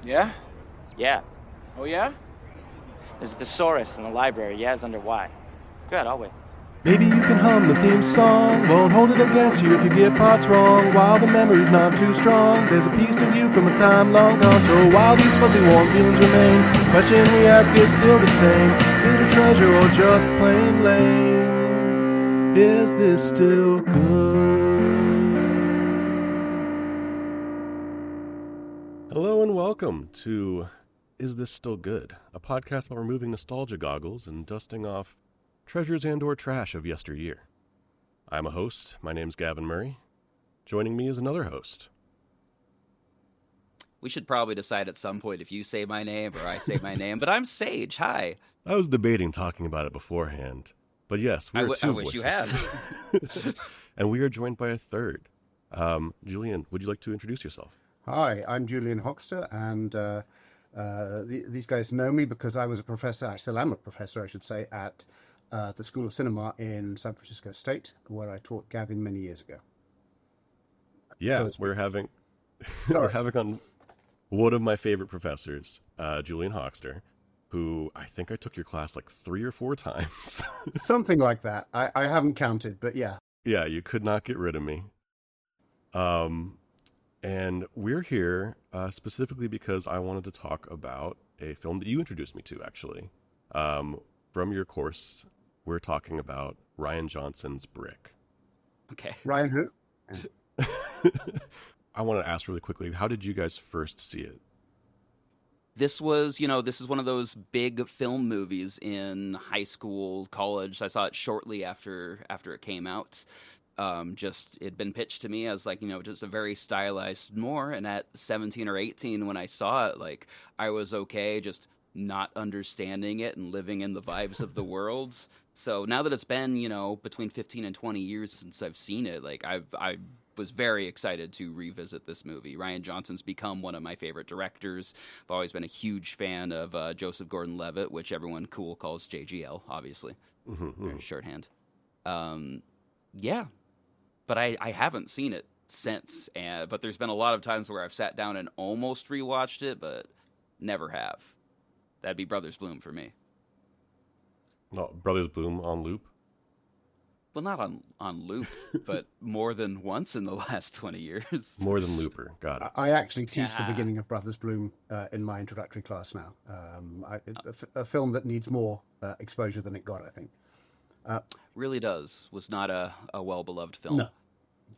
Yeah? Yeah. Oh, yeah? There's a thesaurus in the library. Yeah is under Y. Good, I'll wait. Maybe you can hum the theme song, won't hold it against you if you get parts wrong. While the memory's not too strong, there's a piece of you from a time long gone. So while these fuzzy warm feelings remain, question we ask is still the same. Is it a treasure or just plain lame? Is this still good? Hello and welcome to Is This Still Good? A podcast about removing nostalgia goggles and dusting off treasures and or trash of yesteryear. I'm a host. My name's Gavin Murray. Joining me is another host. We should probably decide at some point if you say my name or I say my name, but I'm Sage. Hi. I was debating talking about it beforehand, but yes, we are two I wish you had. And we are joined by a third. Julian, would you like to introduce yourself? Hi, I'm Julian Hoxter, and these guys know me because I was a professor, I still am a professor, I should say, at the School of Cinema in San Francisco State, where I taught Gavin many years ago. Yeah, we're having on one of my favorite professors, Julian Hoxter, who I think I took your class like 3 or 4 times. Something like that. I haven't counted, but yeah. Yeah, you could not get rid of me. And we're here specifically because I wanted to talk about a film that you introduced me to, actually. From your course, we're talking about Rian Johnson's Brick. Okay. Rian who? I want to ask really quickly, how did you guys first see it? This was, this is one of those big film movies in high school, college. I saw it shortly after it came out. It'd been pitched to me as just a very stylized Moore. And at 17 or 18, when I saw it, I was okay just not understanding it and living in the vibes of the world. So now that it's been, between 15 and 20 years since I've seen it, I was very excited to revisit this movie. Rian Johnson's become one of my favorite directors. I've always been a huge fan of Joseph Gordon Levitt, which everyone cool calls JGL, obviously. Very shorthand. Yeah. But I haven't seen it since. But there's been a lot of times where I've sat down and almost rewatched it, but never have. That'd be Brothers Bloom for me. No, Brothers Bloom on loop? Well, not on loop, but more than once in the last 20 years. More than Looper, got it. I actually teach the beginning of Brothers Bloom in my introductory class now. A film that needs more exposure than it got, I think. Really does. Was not a well-beloved film. No.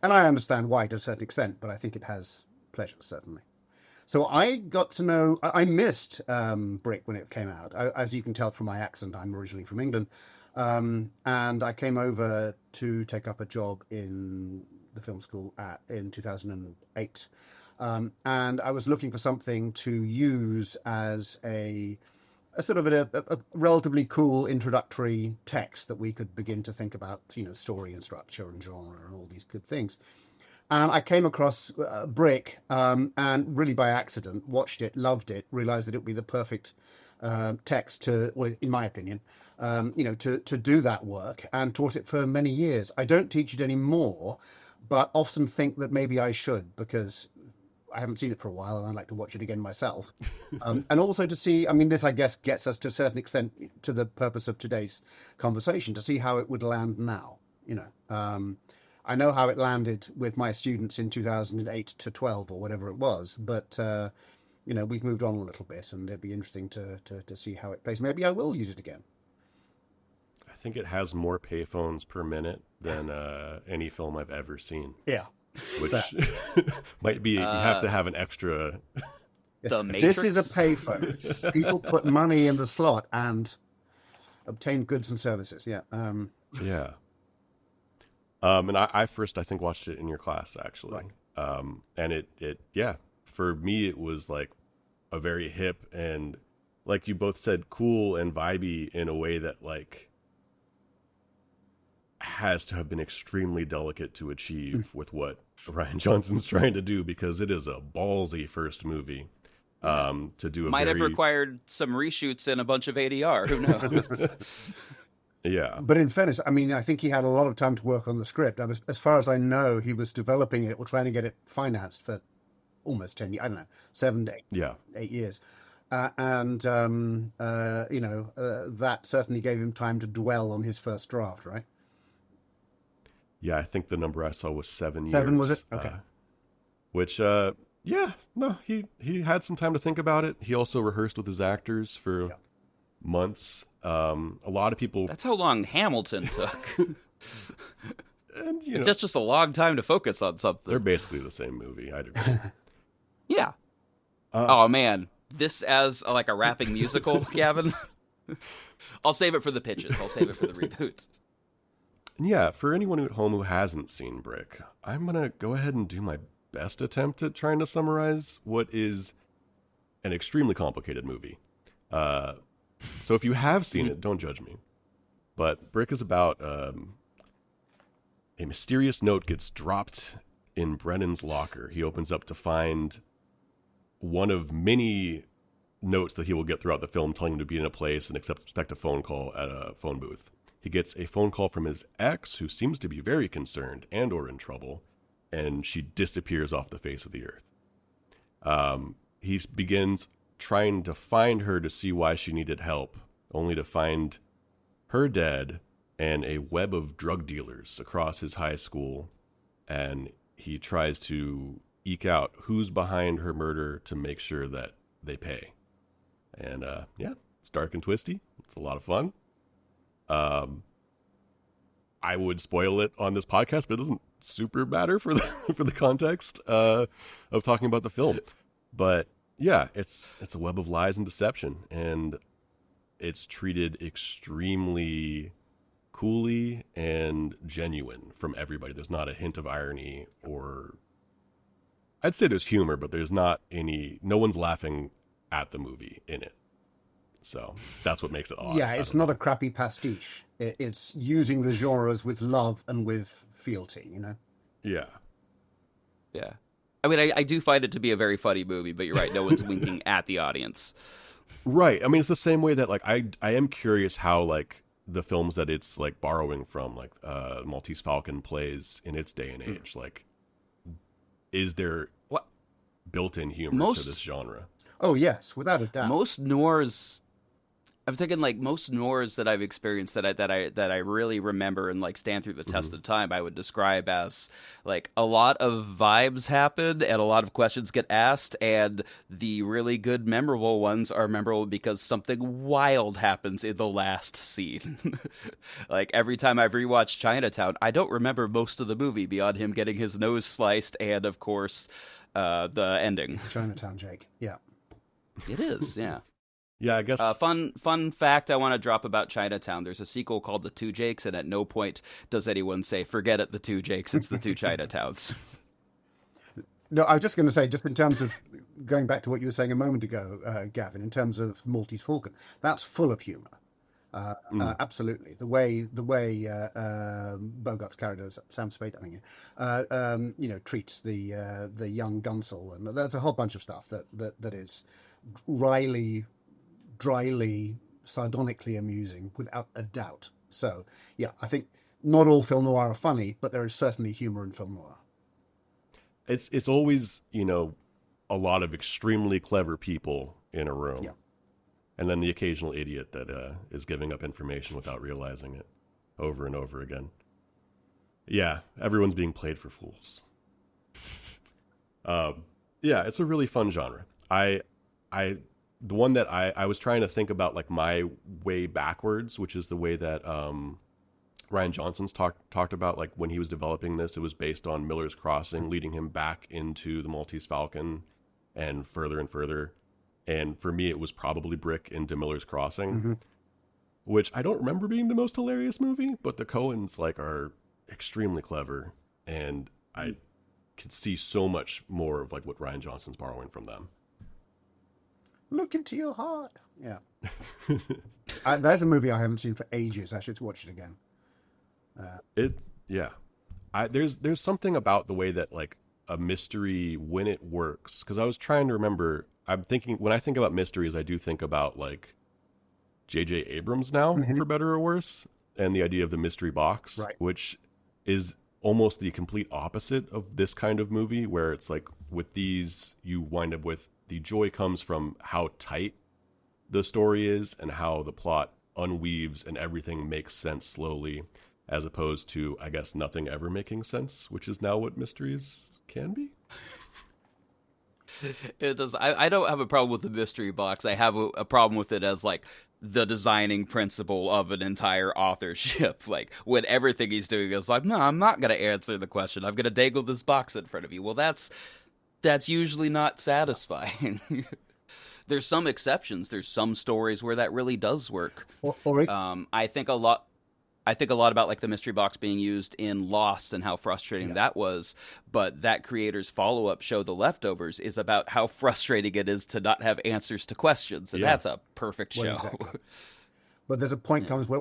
And I understand why to a certain extent, but I think it has pleasures, certainly. So I got to know, I missed Brick when it came out. As you can tell from my accent, I'm originally from England. And I came over to take up a job in the film school in 2008. And I was looking for something to use as a sort of a relatively cool introductory text that we could begin to think about, story and structure and genre and all these good things. And I came across Brick and really by accident watched it, loved it, realized that it would be the perfect text to, well, in my opinion, to do that work, and taught it for many years. I don't teach it anymore, but often think that maybe I should, because I haven't seen it for a while and I'd like to watch it again myself. And also to see, this, I guess, gets us to a certain extent to the purpose of today's conversation, to see how it would land now. I know how it landed with my students in 2008 to 12 or whatever it was, but we've moved on a little bit, and it'd be interesting to see how it plays. Maybe I will use it again. I think it has more payphones per minute than any film I've ever seen. Yeah. Which might be, you have to have an extra. The Matrix? This is a payphone. People put money in the slot and obtain goods and services. Yeah. Yeah. And I first, I think, watched it in your class, actually. Right. And it, for me, it was like a very hip and, like you both said, cool and vibey in a way that, has to have been extremely delicate to achieve with what Rian Johnson's trying to do, because it is a ballsy first movie to do. Might have required some reshoots and a bunch of ADR. Who knows? Yeah. But in fairness, I think he had a lot of time to work on the script. As far as I know, he was developing it or trying to get it financed for almost 10 years, I don't know, 7 to 8, Yeah. 8 years. That certainly gave him time to dwell on his first draft, right? Yeah, I think the number I saw was 7 7, years. was it? Okay. Which, yeah, no, he had some time to think about it. He also rehearsed with his actors for months. A lot of people... That's how long Hamilton took. And, you know, It's just a long time to focus on something. they're basically the same movie. I'd agree. Yeah. Oh, man. This as like a rapping musical, Gavin? I'll save it for the pitches. I'll save it for the reboot. Yeah, for anyone at home who hasn't seen Brick, I'm going to go ahead and do my best attempt at trying to summarize what is an extremely complicated movie. So if you have seen it, don't judge me. But Brick is about a mysterious note gets dropped in Brennan's locker. He opens up to find one of many notes that he will get throughout the film telling him to be in a place and expect a phone call at a phone booth. He gets a phone call from his ex, who seems to be very concerned and or in trouble, and she disappears off the face of the earth. He begins trying to find her to see why she needed help, only to find her dead and a web of drug dealers across his high school, and he tries to eke out who's behind her murder to make sure that they pay. And yeah, it's dark and twisty. It's a lot of fun. I would spoil it on this podcast, but it doesn't super matter for the context of talking about the film. But yeah, it's a web of lies and deception, and it's treated extremely coolly and genuine from everybody. There's not a hint of irony, or I'd say there's humor, but there's not any. No one's laughing at the movie in it. So that's what makes it odd. Yeah, it's not a crappy pastiche. It's using the genres with love and with fealty, you know? Yeah. Yeah. I mean, I do find it to be a very funny movie, but you're right. No one's winking at the audience. Right. I mean, it's the same way that, like, I am curious how, like, the films that it's, like, borrowing from, like, Maltese Falcon plays in its day and age. Like, is there built-in humor to this genre? Oh, yes, without a doubt. Most noirs... I'm thinking like most noirs that I've experienced that I really remember and like stand through the test of time, I would describe as like a lot of vibes happen and a lot of questions get asked, and the really good memorable ones are memorable because something wild happens in the last scene. Like every time I've rewatched Chinatown, I don't remember most of the movie beyond him getting his nose sliced and of course the ending. It's Chinatown, Jake. Yeah. It is, yeah. Yeah, I guess. Fun fact I want to drop about Chinatown. There's a sequel called The Two Jakes, and at no point does anyone say, forget it, The Two Jakes, it's The Two Chinatowns. No, I was just going to say, just in terms of going back to what you were saying a moment ago, Gavin, in terms of Maltese Falcon, that's full of humor. Absolutely. The way Bogart's character, Sam Spade, I think, treats the young Gunsel, and there's a whole bunch of stuff that is dryly, sardonically amusing, without a doubt. So, yeah, I think not all film noir are funny, but there is certainly humor in film noir. It's always, a lot of extremely clever people in a room. Yeah. And then the occasional idiot that is giving up information without realizing it over and over again. Yeah, everyone's being played for fools. Yeah, it's a really fun genre. The one that I was trying to think about, like, my way backwards, which is the way that Rian Johnson's talked about, like, when he was developing this, it was based on Miller's Crossing, leading him back into the Maltese Falcon and further and further. And for me, it was probably Brick into Miller's Crossing, which I don't remember being the most hilarious movie, but the Coens, like, are extremely clever, and I could see so much more of, like, what Rian Johnson's borrowing from them. Look into your heart. Yeah. There's a movie I haven't seen for ages. I should watch it again. There's something about the way that, like, a mystery, when it works, because I was trying to remember, when I think about mysteries, I do think about, like, J.J. Abrams now, for better or worse, and the idea of the mystery box, right, which is almost the complete opposite of this kind of movie, where it's like with these, you wind up with the joy comes from how tight the story is and how the plot unweaves and everything makes sense slowly, as opposed to, I guess, nothing ever making sense, which is now what mysteries can be. It does. I don't have a problem with the mystery box. I have a problem with it as like the designing principle of an entire authorship. Like when everything he's doing is like, no, I'm not going to answer the question. I'm going to dangle this box in front of you. Well, that's usually not satisfying. There's some exceptions. There's some stories where that really does work. I think a lot about like the mystery box being used in Lost and how frustrating that was. But that creator's follow-up show, The Leftovers, is about how frustrating it is to not have answers to questions. And that's a perfect show. Exactly. But there's a point comes where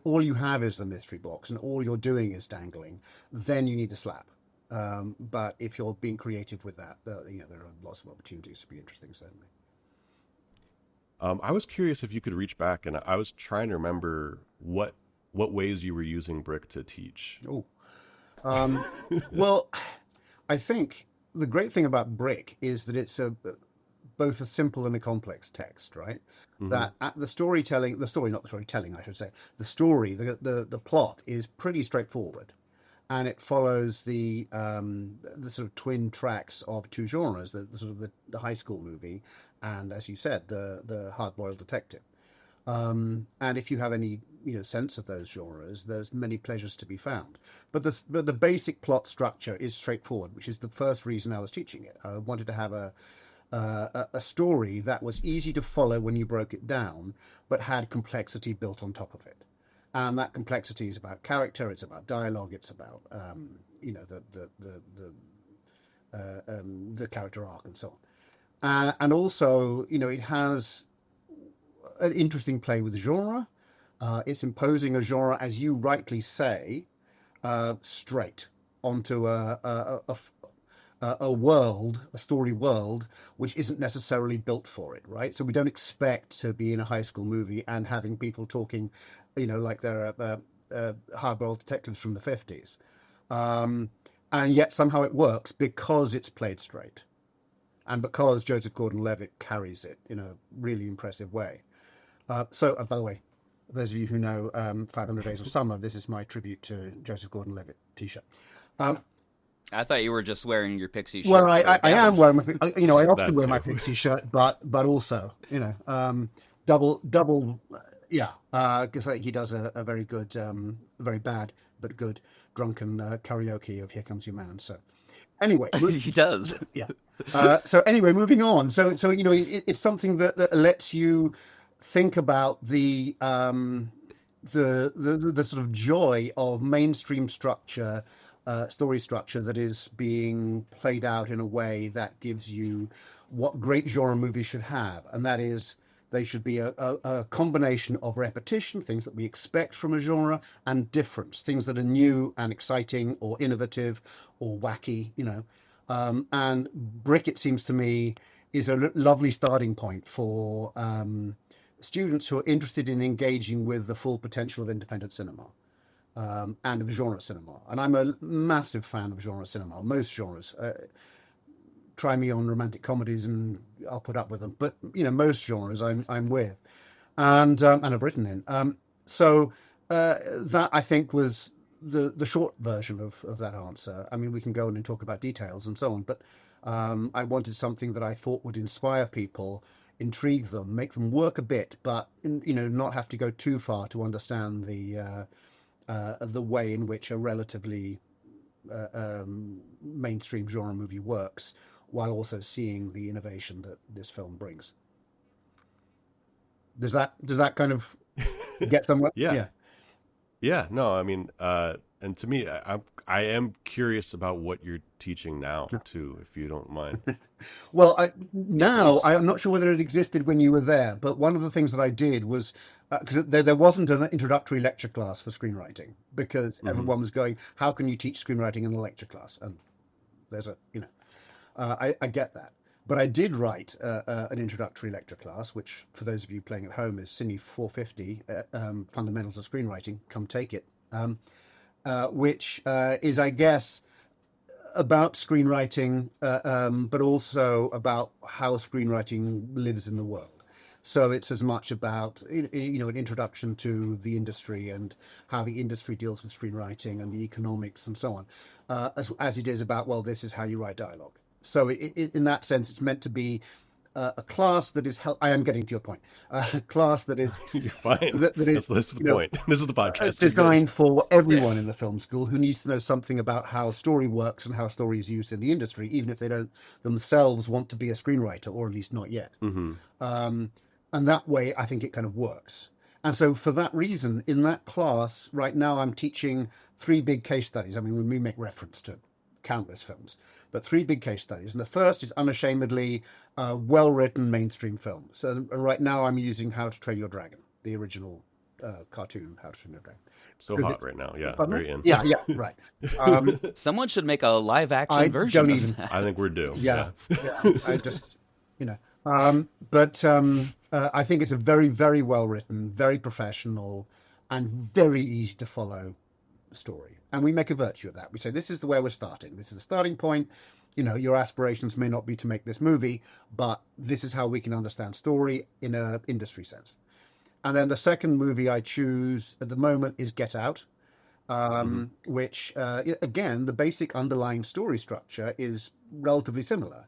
all you have is the mystery box and all you're doing is dangling. Then you need to slap. But if you're being creative with that, there are lots of opportunities to be interesting, certainly. I was curious if you could reach back, and I was trying to remember what ways you were using Brick to teach. Oh, well, I think the great thing about Brick is that it's both a simple and a complex text, right? Mm-hmm. That at the story, the plot is pretty straightforward, and it follows the sort of twin tracks of two genres, the high school movie, and as you said, the hard-boiled detective. And if you have any sense of those genres, there's many pleasures to be found. But the basic plot structure is straightforward, which is the first reason I was teaching it. I wanted to have a story that was easy to follow when you broke it down, but had complexity built on top of it. And that complexity is about character, it's about dialogue, it's about the character arc and so on. And also, it has an interesting play with genre. It's imposing a genre, as you rightly say, straight onto a story world, which isn't necessarily built for it, right? So we don't expect to be in a high school movie and having people talking, like they're hard-boiled detectives from the 50s. And yet somehow it works because it's played straight. And because Joseph Gordon Levitt carries it in a really impressive way. By the way, those of you who know 500 Days of Summer, this is my tribute to Joseph Gordon Levitt t-shirt. I thought you were just wearing your Pixie shirt. Well, I am wearing my, I often wear my Pixie shirt, but also, double, because he does a very good, very bad but good drunken karaoke of "Here Comes Your Man." So, anyway, he does. Yeah. So anyway, moving on. So it's something that lets you think about the sort of joy of mainstream structure, story structure that is being played out in a way that gives you what great genre movies should have, and that is they should be a combination of repetition, things that we expect from a genre, and difference, things that are new and exciting or innovative or wacky, and Brick, it seems to me, is a lovely starting point for students who are interested in engaging with the full potential of independent cinema and of genre cinema. And I'm a massive fan of genre cinema, most genres. Try me on romantic comedies and I'll put up with them. But, most genres I'm with and have written in. So that, I think, was the short version of that answer. I mean, we can go on and talk about details and so on, but I wanted something that I thought would inspire people, intrigue them, make them work a bit, but not have to go too far to understand the way in which a relatively mainstream genre movie works, while also seeing the innovation that this film brings. Does that kind of get somewhere? Yeah, no, I mean, and to me, I am curious about what you're teaching now too, if you don't mind. Well, I'm not sure whether it existed when you were there, but one of the things that I did was, because there wasn't an introductory lecture class for screenwriting, because everyone was going, how can you teach screenwriting in a lecture class? And there's I get that. But I did write an introductory lecture class, which, for those of you playing at home, is Cine 450, Fundamentals of Screenwriting. Come take it. which is, I guess, about screenwriting, but also about how screenwriting lives in the world. So it's as much about an introduction to the industry and how the industry deals with screenwriting and the economics and so on, as it is about, well, this is how you write dialogue. So in that sense, it's meant to be a class that is I am getting to your point. A class that is You're fine. that is This is the point. This is the podcast. designed for everyone in the film school who needs to know something about how story works and how story is used in the industry, even if they don't themselves want to be a screenwriter, or at least not yet. And that way, I think it kind of works. And so for that reason, in that class right now, I'm teaching 3 big case studies. I mean, we make reference to countless films, but 3 big case studies. And the first is unashamedly a well-written mainstream film. So right now I'm using How to Train Your Dragon, the original cartoon, How to Train Your Dragon. So hot right now. Yeah, Pardon? very in. Yeah, right. Someone should make a live action version of that. I think we're due. Yeah. I just, I think it's a very, very well written, very professional, and very easy to follow story. And we make a virtue of that. We say, this is the way we're starting. This is the starting point. Your aspirations may not be to make this movie, but this is how we can understand story in a industry sense. And then the second movie I choose at the moment is Get Out, which, again, the basic underlying story structure is relatively similar.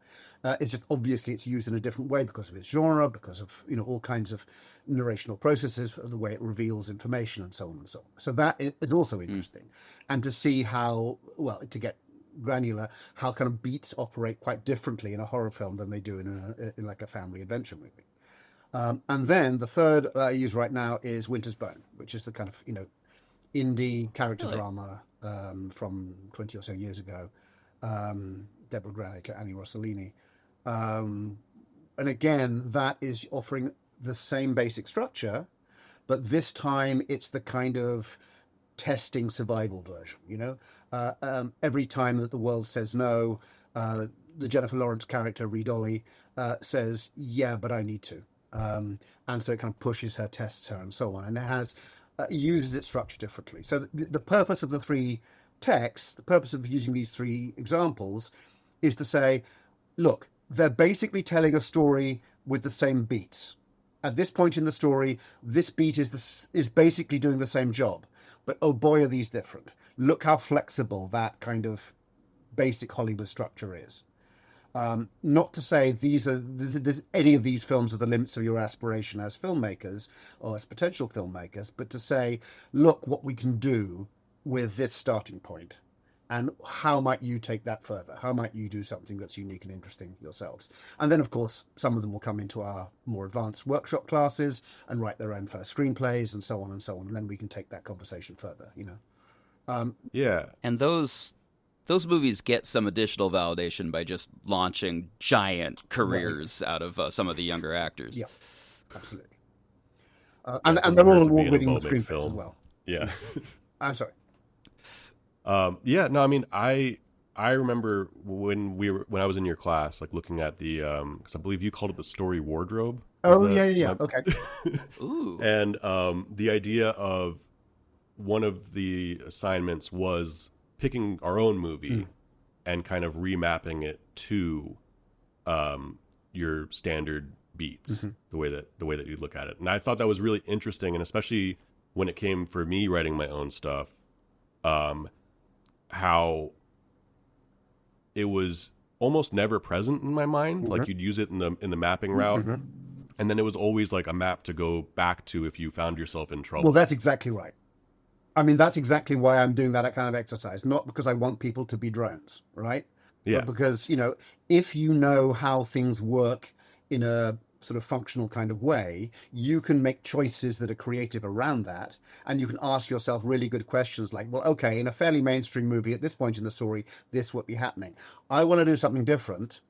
It's just obviously it's used in a different way because of its genre, because of all kinds of narrational processes, the way it reveals information, and so on and so on. So that is also interesting, and to see how, well, to get granular, how kind of beats operate quite differently in a horror film than they do in like a family adventure movie. And then the third I use right now is Winter's Bone, which is the kind of indie character drama from 20 or so years ago. Deborah Granick, Annie Rossellini. And again, that is offering the same basic structure, but this time it's the kind of testing survival version. Every time that the world says no, the Jennifer Lawrence character, Reed Ollie, says, yeah, but I need to. And so it kind of pushes her, tests her, and so on. And it uses its structure differently. So the purpose of the 3 texts, the purpose of using these 3 examples is to say, look, they're basically telling a story with the same beats. At this point in the story, this beat is basically doing the same job. But oh boy, are these different. Look how flexible that kind of basic Hollywood structure is. Not to say any of these films are the limits of your aspiration as filmmakers or as potential filmmakers, but to say, look what we can do with this starting point. And how might you take that further? How might you do something that's unique and interesting yourselves? And then, of course, some of them will come into our more advanced workshop classes and write their own first screenplays and so on and so on. And then we can take that conversation further, Yeah. And those movies get some additional validation by just launching giant careers out of some of the younger actors. Yeah, absolutely. And they're all award-winning screenplays as well. Yeah. I'm sorry. Yeah, no, I mean, I remember when I was in your class, like looking at the, because I believe you called it the story wardrobe. Oh, yeah. Okay. Ooh. And the idea of one of the assignments was picking our own movie and kind of remapping it to your standard beats, the way that you look at it. And I thought that was really interesting, and especially when it came for me writing my own stuff, how it was almost never present in my mind. Like you'd use it in the mapping route, and then it was always like a map to go back to if you found yourself in trouble. Well, that's exactly right. I mean, that's exactly why I'm doing that kind of exercise. Not because I want people to be drones, right? Yeah. But because, if you know how things work in a sort of functional kind of way, you can make choices that are creative around that. And you can ask yourself really good questions like, well, okay, in a fairly mainstream movie at this point in the story, this would be happening. I want to do something different,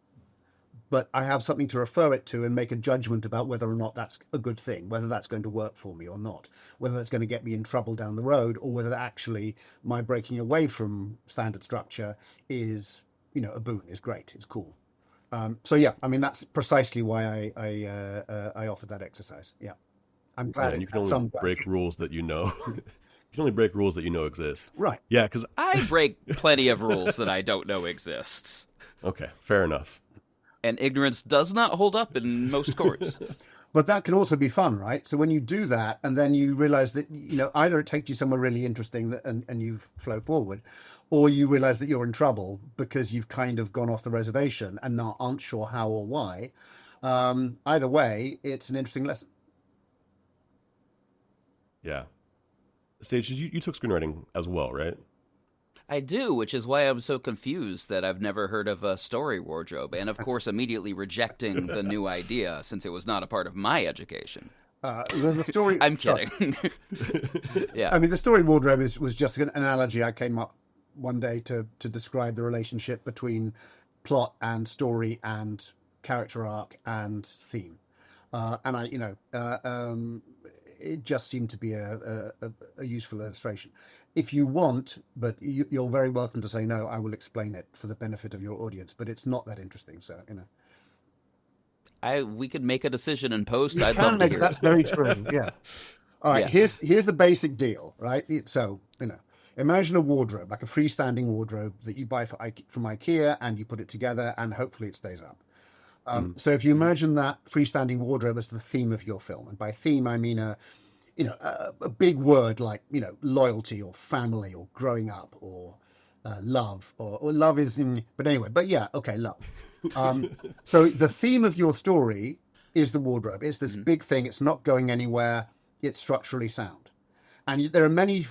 but I have something to refer it to and make a judgment about whether or not that's a good thing, whether that's going to work for me or not, whether that's going to get me in trouble down the road, or whether actually my breaking away from standard structure is, a boon, is great, it's cool. So yeah, I mean, that's precisely why I offered that exercise. Yeah, I'm glad. And you can only break rules that you know. can only break rules that you know exist. Right. Yeah, because I break plenty of rules that I don't know exist. okay, fair enough. And ignorance does not hold up in most courts. But that can also be fun, right? So when you do that, and then you realize that, either it takes you somewhere really interesting and you flow forward, or you realize that you're in trouble because you've kind of gone off the reservation and aren't sure how or why. Either way, it's an interesting lesson. Yeah. Sage, you took screenwriting as well, right? I do, which is why I'm so confused that I've never heard of a story wardrobe, and of course immediately rejecting the new idea since it was not a part of my education. The story. I'm kidding. Yeah. I mean, the story wardrobe was just an analogy I came up one day to describe the relationship between plot and story and character arc and theme. And it just seemed to be a useful illustration. If you want, but you're very welcome to say no, I will explain it for the benefit of your audience, but it's not that interesting, so, We could make a decision in post. I'd love to hear That's it. very true, yeah. All right, Yeah. here's the basic deal, right? So, imagine a wardrobe, like a freestanding wardrobe that you buy from IKEA, and you put it together, and hopefully it stays up. So if you imagine that freestanding wardrobe as the theme of your film, and by theme I mean a big word like loyalty or family or growing up or love or love is in, but anyway, but yeah, okay, love. So the theme of your story is the wardrobe. It's this big thing. It's not going anywhere. It's structurally sound, and there are many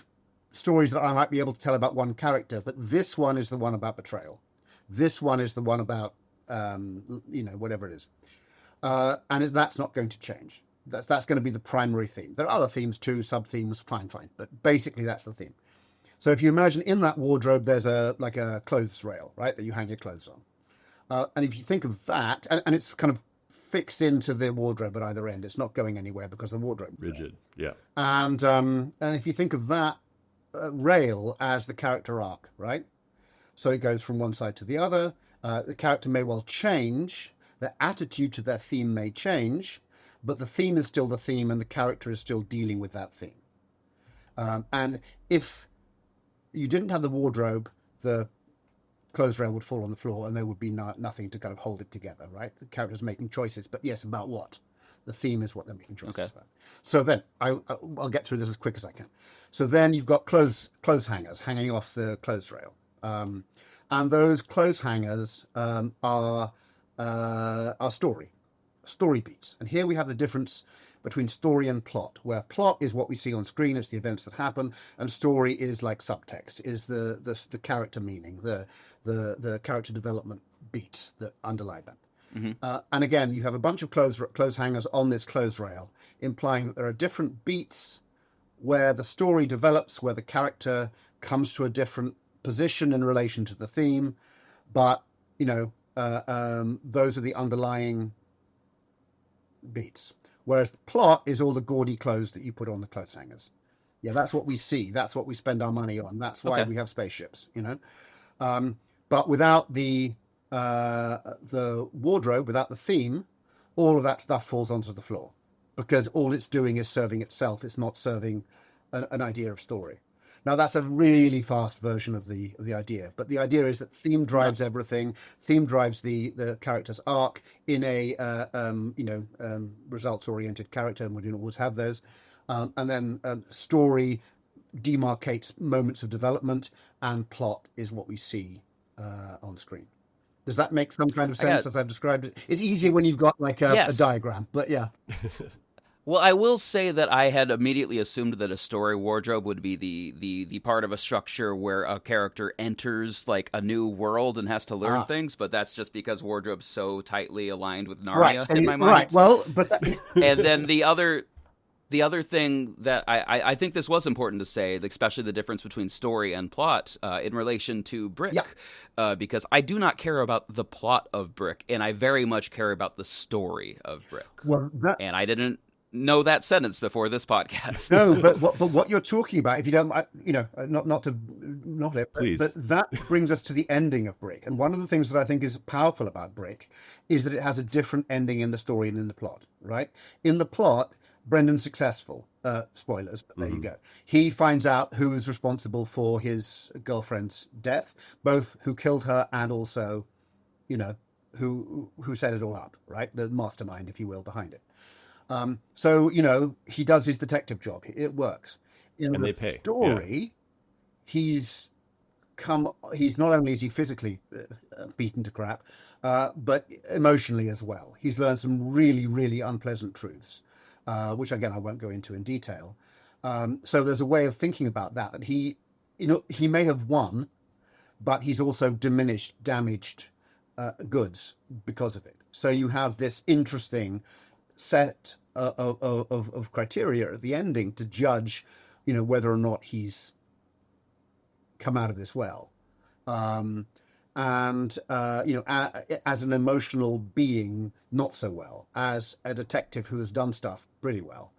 stories that I might be able to tell about one character, but this one is the one about betrayal. This one is the one about whatever it is, and that's not going to change. That's going to be the primary theme. There are other themes too, sub themes, fine, but basically that's the theme. So if you imagine in that wardrobe, there's a clothes rail, right, that you hang your clothes on, and if you think of that, and it's kind of fixed into the wardrobe at either end, it's not going anywhere because the wardrobe is Rigid, yeah. And if you think of that rail as the character arc, right? So it goes from one side to the other. The character may well change. Their attitude to their theme may change, but the theme is still the theme, and the character is still dealing with that theme. And if you didn't have the wardrobe, the clothes rail would fall on the floor, and there would be nothing to kind of hold it together, right? The character's making choices, but yes, about what? The theme is what they're making choices about. So then I'll get through this as quick as I can. So then you've got clothes hangers hanging off the clothes rail, and those clothes hangers are story beats. And here we have the difference between story and plot, where plot is what we see on screen, it's the events that happen, and story is like subtext, is the character meaning, the character development beats that underlie that. And again, you have a bunch of clothes hangers on this clothes rail, implying that there are different beats where the story develops, where the character comes to a different position in relation to the theme, but those are the underlying beats. Whereas the plot is all the gaudy clothes that you put on the clothes hangers. Yeah, that's what we see. That's what we spend our money on. That's why we have spaceships, But without the wardrobe, without the theme, all of that stuff falls onto the floor because all it's doing is serving itself. It's not serving an idea of story. Now that's a really fast version of the idea, but the idea is that theme drives everything. Theme drives the character's arc in a results-oriented character, and we don't always have those. And then story demarcates moments of development, and plot is what we see on screen. Does that make some kind of sense as I've described it? It's easier when you've got like a diagram, but yeah. Well, I will say that I had immediately assumed that a story wardrobe would be the part of a structure where a character enters like a new world and has to learn things, but that's just because wardrobe's so tightly aligned with Narnia in my mind. Right. Well, but and then the other thing that I think this was important to say, especially the difference between story and plot in relation to Brick, because I do not care about the plot of Brick, and I very much care about the story of Brick. Well, and I didn't know that sentence before this podcast. No, but what you're talking about, if you don't, Please. But that brings us to the ending of Brick. And one of the things that I think is powerful about Brick is that it has a different ending in the story and in the plot, right? In the plot, Brendan's successful. spoilers, but there you go. He finds out who is responsible for his girlfriend's death, both who killed her and also, who set it all up, right? The mastermind, if you will, behind it. So he does his detective job. It works. In And the they pay. story, he's not only is he physically beaten to crap, but emotionally as well. He's learned some really, really unpleasant truths, which again I won't go into in detail. So there's a way of thinking about that he may have won, but he's also damaged goods because of it. So you have this interesting set of criteria at the ending to judge, whether or not he's come out of this well. As an emotional being, not so well, as a detective who has done stuff pretty well.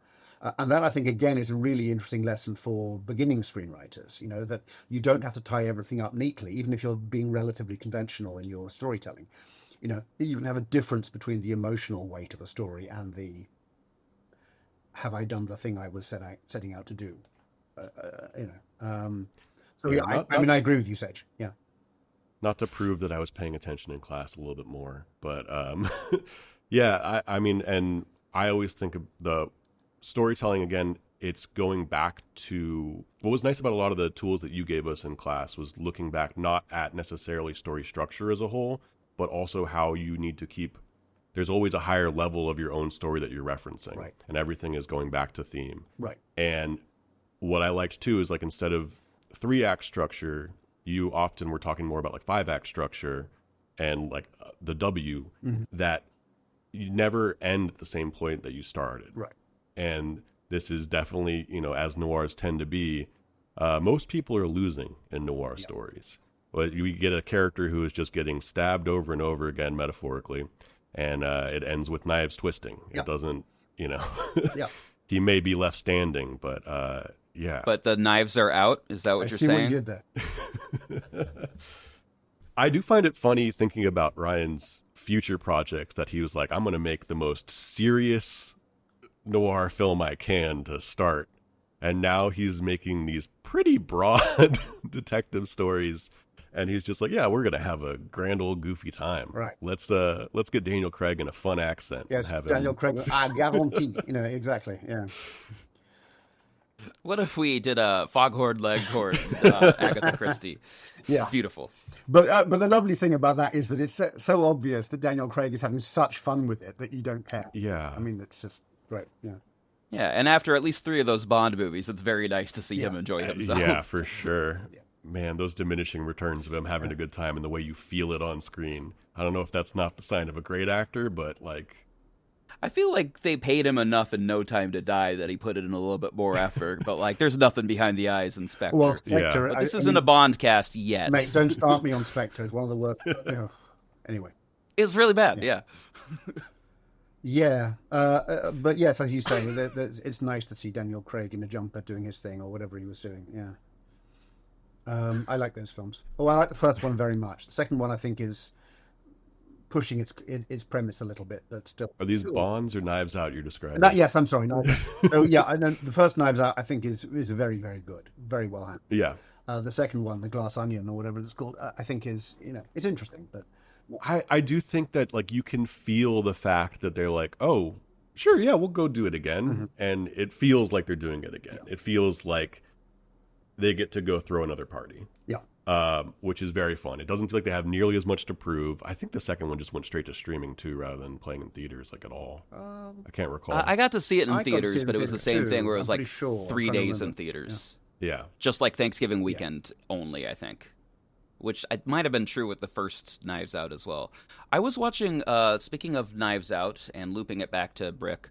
And that, I think, again, is a really interesting lesson for beginning screenwriters, that you don't have to tie everything up neatly, even if you're being relatively conventional in your storytelling. You can have a difference between the emotional weight of a story and the have I done the thing I was setting out to do. I agree with you, Sage. Yeah. Not to prove that I was paying attention in class a little bit more, but yeah, and I always think of the storytelling, again, it's going back to what was nice about a lot of the tools that you gave us in class was looking back not at necessarily story structure as a whole, but also how you need to keep, there's always a higher level of your own story that you're referencing. Right. And everything is going back to theme. Right. And what I liked too is, like, instead of 3-act structure, you often were talking more about like 5-act structure and like the W, that you never end at the same point that you started. Right. And this is definitely, as noirs tend to be, most people are losing in noir stories. But you get a character who is just getting stabbed over and over again, metaphorically, and it ends with knives twisting. It doesn't, he may be left standing, but yeah. But the knives are out? Is that what you're saying? I see what you did there. I do find it funny thinking about Ryan's future projects that he was like, I'm going to make the most serious noir film I can to start. And now he's making these pretty broad detective stories. And he's just like, yeah, we're going to have a grand old goofy time. Right. Let's get Daniel Craig in a fun accent. Yes, Daniel Craig. I guarantee. Exactly. Yeah. What if we did a Foghorn Leghorn Agatha Christie? Yeah. Beautiful. But the lovely thing about that is that it's so obvious that Daniel Craig is having such fun with it that you don't care. Yeah. I mean, it's just great. Yeah. Yeah, and after at least 3 of those Bond movies, it's very nice to see him enjoy himself. Yeah, for sure. Yeah. Man, those diminishing returns of him having a good time and the way you feel it on screen. I don't know if that's not the sign of a great actor, but like... I feel like they paid him enough in No Time to Die that he put it in a little bit more effort, but like there's nothing behind the eyes in Spectre. Well, Spectre... But this isn't a Bond cast yet. Mate, don't start me on Spectre. It's one of the worst... Anyway. It's really bad, yeah. Yeah, but yes, as you say, it's nice to see Daniel Craig in a jumper doing his thing or whatever he was doing, yeah. I like those films. Oh, I like the first one very much. The second one, I think, is pushing its premise a little bit, but still. Are these Bonds or Knives Out you're describing? Yes, I'm sorry. So yeah, and then the first Knives Out, I think, is very, very good, very well handled. Yeah. The second one, The Glass Onion or whatever it's called, I think is it's interesting, but. I do think that like you can feel the fact that they're like, oh, sure, yeah, we'll go do it again, and it feels like they're doing it again. Yeah. It feels like they get to go throw another party. Yeah. Which is very fun. It doesn't feel like they have nearly as much to prove. I think the second one just went straight to streaming too, rather than playing in theaters like at all. I can't recall. I got to see it in theaters, but it was the same thing where it was like sure. 3 days in theaters. Yeah. Just like Thanksgiving weekend only, I think. Which might have been true with the first Knives Out as well. I was watching, speaking of Knives Out and looping it back to Brick,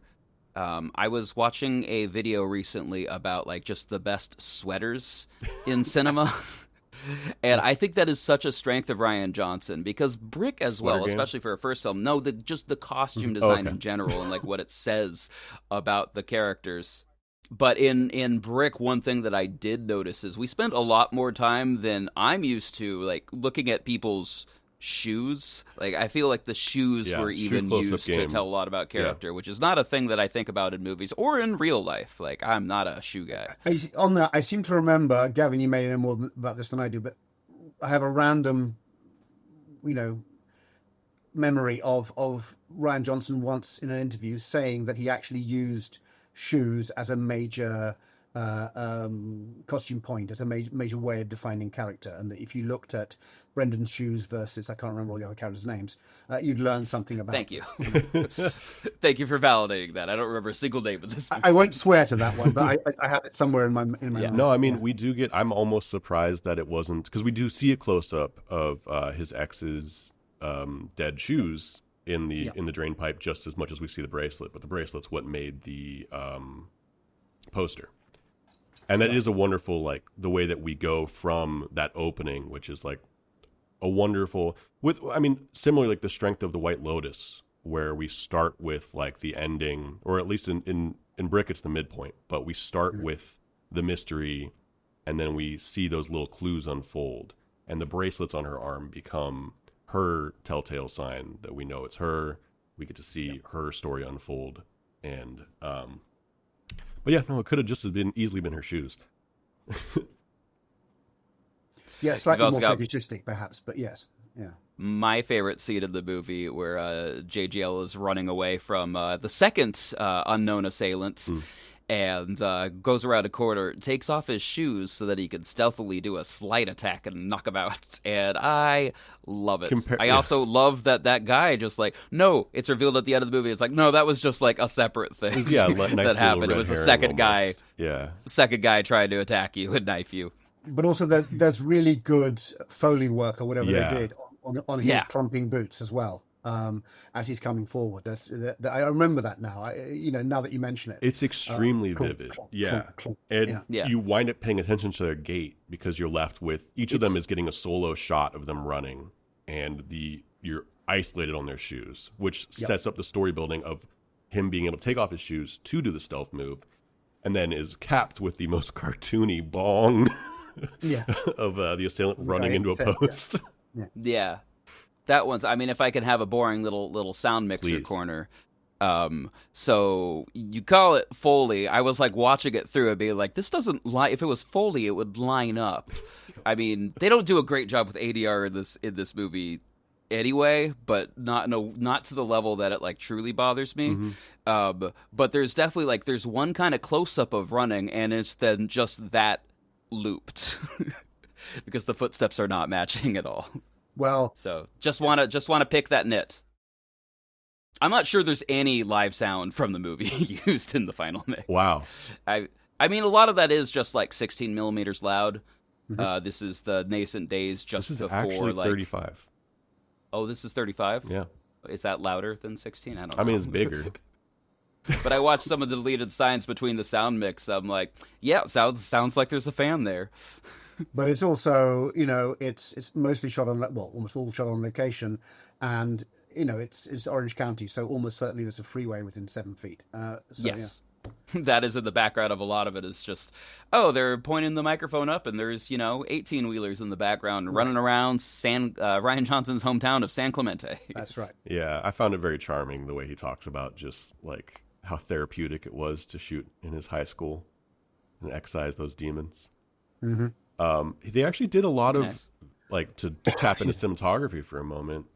I was watching a video recently about like just the best sweaters in cinema. And I think that is such a strength of Rian Johnson because Brick as Sweater well, game? especially for a first film, just the costume design in general and like what it says about the characters. But in Brick, one thing that I did notice is we spent a lot more time than I'm used to, like, looking at people's shoes. Like, I feel like the shoes were even used to tell a lot about character, which is not a thing that I think about in movies or in real life. Like, I'm not a shoe guy. On that, I seem to remember, Gavin, you may know more about this than I do, but I have a random, memory of Rian Johnson once in an interview saying that he actually used shoes as a major costume point, as a major way of defining character, and that if you looked at Brendan's shoes versus, I can't remember all the other characters' names, you'd learn something about Thank you. Thank you for validating that. I don't remember a single name of this movie. I won't swear to that one, but I have it somewhere in my mind. No, I mean, we do get, I'm almost surprised that it wasn't, because we do see a close-up of his ex's dead shoes in the drain pipe just as much as we see the bracelet, but the bracelet's what made the poster. And that is a wonderful, like, the way that we go from that opening, which is like a wonderful, similarly, like the strength of the White Lotus, where we start with like the ending, or at least in Brick it's the midpoint, but we start with the mystery, and then we see those little clues unfold, and the bracelets on her arm become her telltale sign that we know it's her. We get to see her story unfold, and but yeah, no, it could have just easily been her shoes. Yeah, slightly more fetishistic, perhaps, but yes, yeah. My favorite scene in the movie where JGL is running away from the second unknown assailant and goes around a corner, takes off his shoes so that he can stealthily do a sleight attack and knock him out. And I love it. I also love that guy just like, no, it's revealed at the end of the movie. It's like, no, that was just like a separate thing nice that happened. It was the second guy. Yeah. Second guy trying to attack you and knife you. But also there's really good Foley work or whatever they did on his clumping boots as well. As he's coming forward, I remember that now. Now that you mention it, it's extremely vivid. You wind up paying attention to their gait because you're left with each of them is getting a solo shot of them running, and you're isolated on their shoes, which sets up the story building of him being able to take off his shoes to do the stealth move, and then is capped with the most cartoony bong of the assailant running into a post. Yeah. That one's, if I can have a boring little sound mixer corner. So you call it Foley. I was like watching it through and being like, this doesn't line. If it was Foley, it would line up. They don't do a great job with ADR in this movie anyway, but not to the level that it like truly bothers me. But there's definitely there's one kind of close up of running, and it's then just that looped because the footsteps are not matching at all. Well, so just want to pick that nit. I'm not sure there's any live sound from the movie used in the final mix. Wow. A lot of that is just like 16 millimeters loud. This is the nascent days just this is before actually 35. Oh, this is 35? Yeah. Is that louder than 16? I don't know. It's bigger. But I watched some of the deleted signs between the sound mix. I'm like, yeah, sounds like there's a fan there. But it's also, it's mostly shot on, almost all shot on location, and it's Orange County, so almost certainly there's a freeway within 7 feet. Yes, that is in the background of a lot of it. Is just, they're pointing the microphone up, and there's 18-wheelers in the background running around Rian Johnson's hometown of San Clemente. That's right. Yeah, I found it very charming the way he talks about just like how therapeutic it was to shoot in his high school and excise those demons. They actually did a lot of to tap into cinematography for a moment.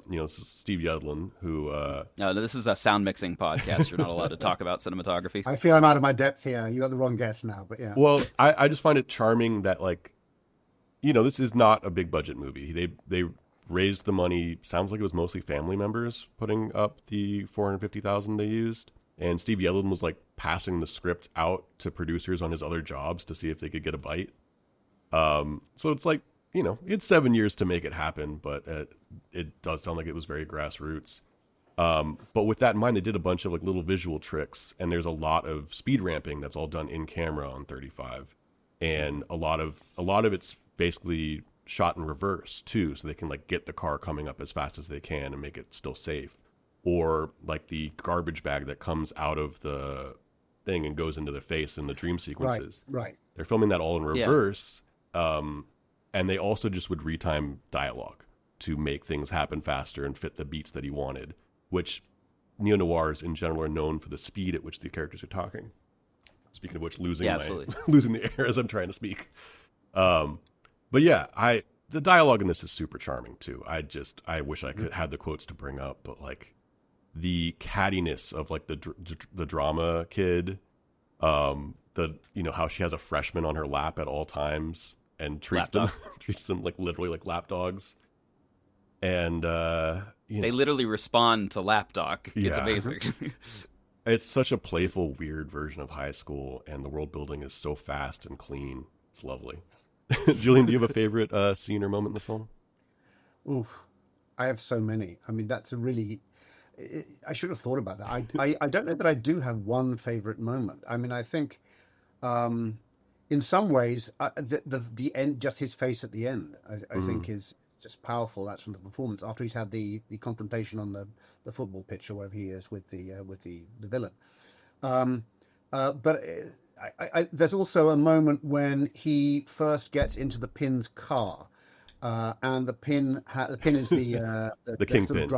This is Steve Yudlin who. No, this is a sound mixing podcast. You're not allowed to talk about cinematography. I feel I'm out of my depth here. You got the wrong guest now, but yeah. Well, I just find it charming that this is not a big budget movie. They raised the money. Sounds like it was mostly family members putting up the $450,000 they used. And Steve Yudlin was passing the script out to producers on his other jobs to see if they could get a bite. So it's it's 7 years to make it happen, but it does sound like it was very grassroots. But with that in mind, they did a bunch of little visual tricks, and there's a lot of speed ramping that's all done in camera on 35, and a lot of it's basically shot in reverse too, so they can get the car coming up as fast as they can and make it still safe, or the garbage bag that comes out of the thing and goes into the face in the dream sequences. Right. They're filming that all in reverse. And they also just would retime dialogue. to make things happen faster and fit the beats that he wanted, which neo-noirs in general are known for the speed at which the characters are talking. Speaking of which, losing losing the air as I'm trying to speak. But yeah, the dialogue in this is super charming too. I wish I could had the quotes to bring up, but like the cattiness of like the drama kid, how she has a freshman on her lap at all times and treats them like literally like lapdogs. And they literally respond to lapdog. It's amazing. It's such a playful, weird version of high school, and the world building is so fast and clean. It's lovely. Julian, do you have a favorite scene or moment in the film? Oof, I have so many. I mean, that's a really... I should have thought about that. I don't know that I do have one favorite moment. I mean, I think in some ways, the end, just his face at the end, I think is just powerful. That's from the performance after he's had the confrontation on the football pitch or wherever he is with the villain. But there's also a moment when he first gets into the Pin's car, and the Pin is the kingpin.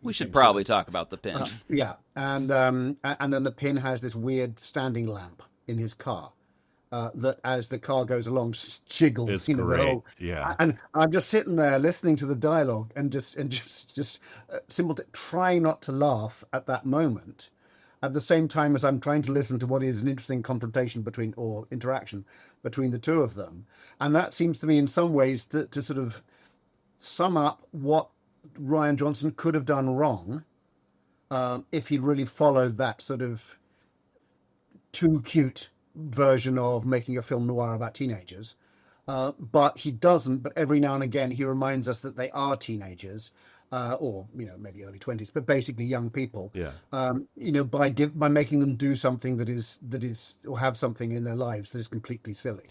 We should probably talk about the Pin. And then the Pin has this weird standing lamp in his car. That as the car goes along jiggles, it's great. And I'm just sitting there listening to the dialogue and just trying not to laugh at that moment, at the same time as I'm trying to listen to what is an interesting confrontation interaction between the two of them. And that seems to me in some ways to sort of sum up what Rian Johnson could have done wrong if he'd really followed that sort of too cute version of making a film noir about teenagers, but he doesn't. But every now and again he reminds us that they are teenagers, or maybe early 20s, but basically young people. By making them do something that is or have something in their lives that is completely silly,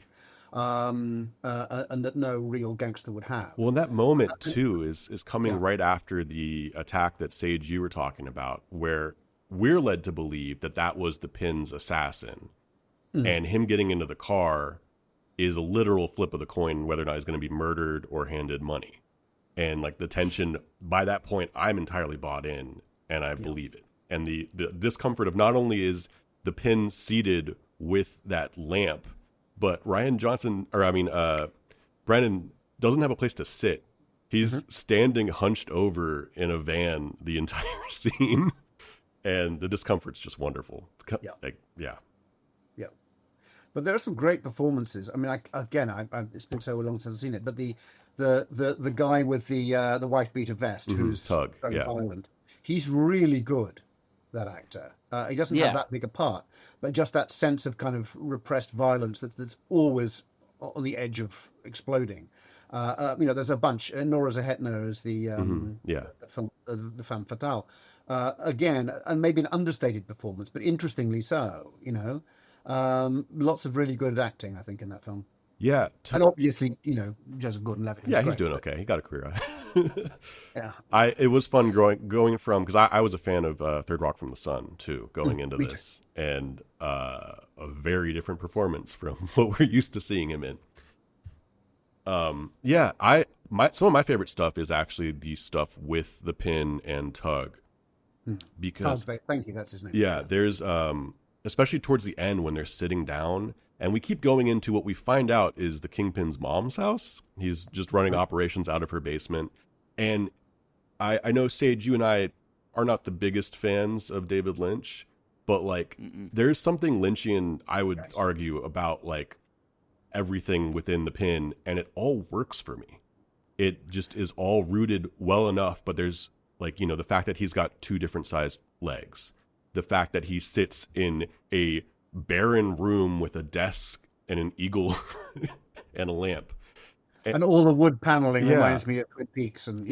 and that no real gangster would have. Well, and that moment too is coming right after the attack that Sage you were talking about, where we're led to believe that was the Pin's assassin. And him getting into the car is a literal flip of the coin, whether or not he's going to be murdered or handed money. And like the tension, by that point, I'm entirely bought in and I believe it. And the discomfort of not only is the Pin seated with that lamp, but Brandon doesn't have a place to sit. He's standing hunched over in a van the entire scene. And the discomfort's just wonderful. But there are some great performances. I mean, it's been so long since I've seen it. But the guy with the wife beater vest, who's Tug, very violent, he's really good. That actor. He doesn't have that big a part, but just that sense of kind of repressed violence that's always on the edge of exploding. There's a bunch. Nora Zehetner is the femme fatale. Again, and maybe an understated performance, but interestingly so. Lots of really good acting, I think, in that film. Yeah. And obviously, Joseph Gordon Levitt. Yeah, he's doing okay. He got a career. It was fun going from, because I was a fan of Third Rock from the Sun, too, going into this. Too. And a very different performance from what we're used to seeing him in. Some of my favorite stuff is actually the stuff with the Pin and Tug. Because thank you, that's his name. Yeah, there's... especially towards the end when they're sitting down, and we keep going into what we find out is the Kingpin's mom's house. He's just running operations out of her basement. And I know, Sage, you and I are not the biggest fans of David Lynch, but like there's something Lynchian, I would argue, about like everything within the Pin, and it all works for me. It just is all rooted well enough, but there's like, the fact that he's got two different sized legs. The fact that he sits in a barren room with a desk and an eagle and a lamp. And all the wood paneling reminds me of Twin Peaks. And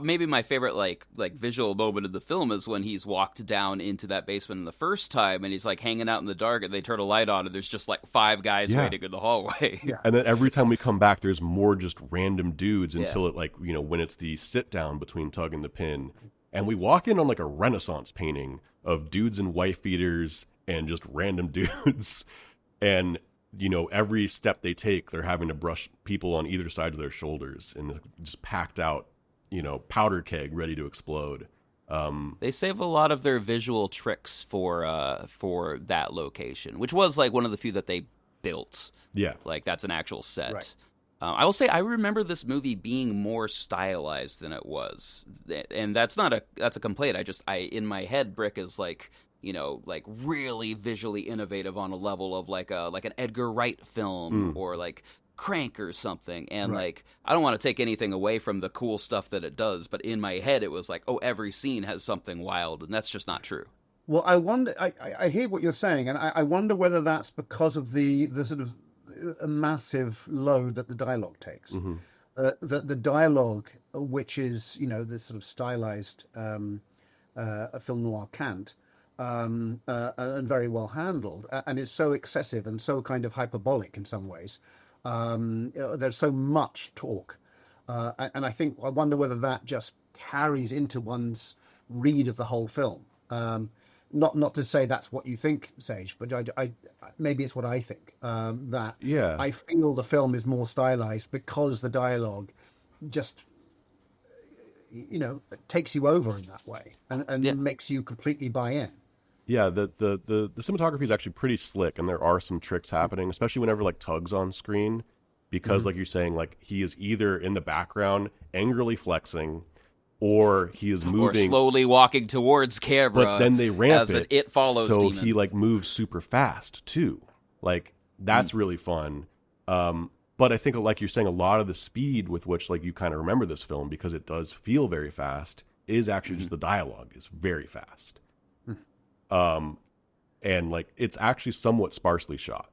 maybe my favorite like visual moment of the film is when he's walked down into that basement the first time and he's like hanging out in the dark and they turn a light on and there's just like 5 guys waiting in the hallway. And then every time we come back, there's more just random dudes until it when it's the sit down between Tug and the Pin. And we walk in on like a Renaissance painting of dudes in wife beaters and just random dudes. And every step they take, they're having to brush people on either side of their shoulders and just packed out, powder keg ready to explode. They save a lot of their visual tricks for that location, which was like one of the few that they built. Yeah. Like that's an actual set. Right. I will say I remember this movie being more stylized than it was. And that's a complaint. In my head, Brick is like, like really visually innovative on a level of like an Edgar Wright film or like Crank or something. And like, I don't want to take anything away from the cool stuff that it does, but in my head it was like, oh, every scene has something wild, and that's just not true. Well, I wonder. I hear what you're saying, and I wonder whether that's because of the sort of a massive load that the dialogue takes. Mm-hmm. The dialogue, which is this sort of stylized film noir cant, and very well handled, and is so excessive and so kind of hyperbolic in some ways. There's so much talk, and I wonder whether that just carries into one's read of the whole film. Not to say that's what you think, Sage, but I maybe it's what I think. That I feel the film is more stylized because the dialogue just takes you over in that way and makes you completely buy in. Yeah, the cinematography is actually pretty slick, and there are some tricks happening, especially whenever like Tug's on screen, because like you're saying, like he is either in the background angrily flexing, or he is moving, or slowly walking towards camera. But then they ramp it follows. So demon. he like moves super fast too. Like that's really fun. But I think, like you're saying, a lot of the speed with which like you kind of remember this film, because it does feel very fast, is actually just the dialogue is very fast. And like it's actually somewhat sparsely shot.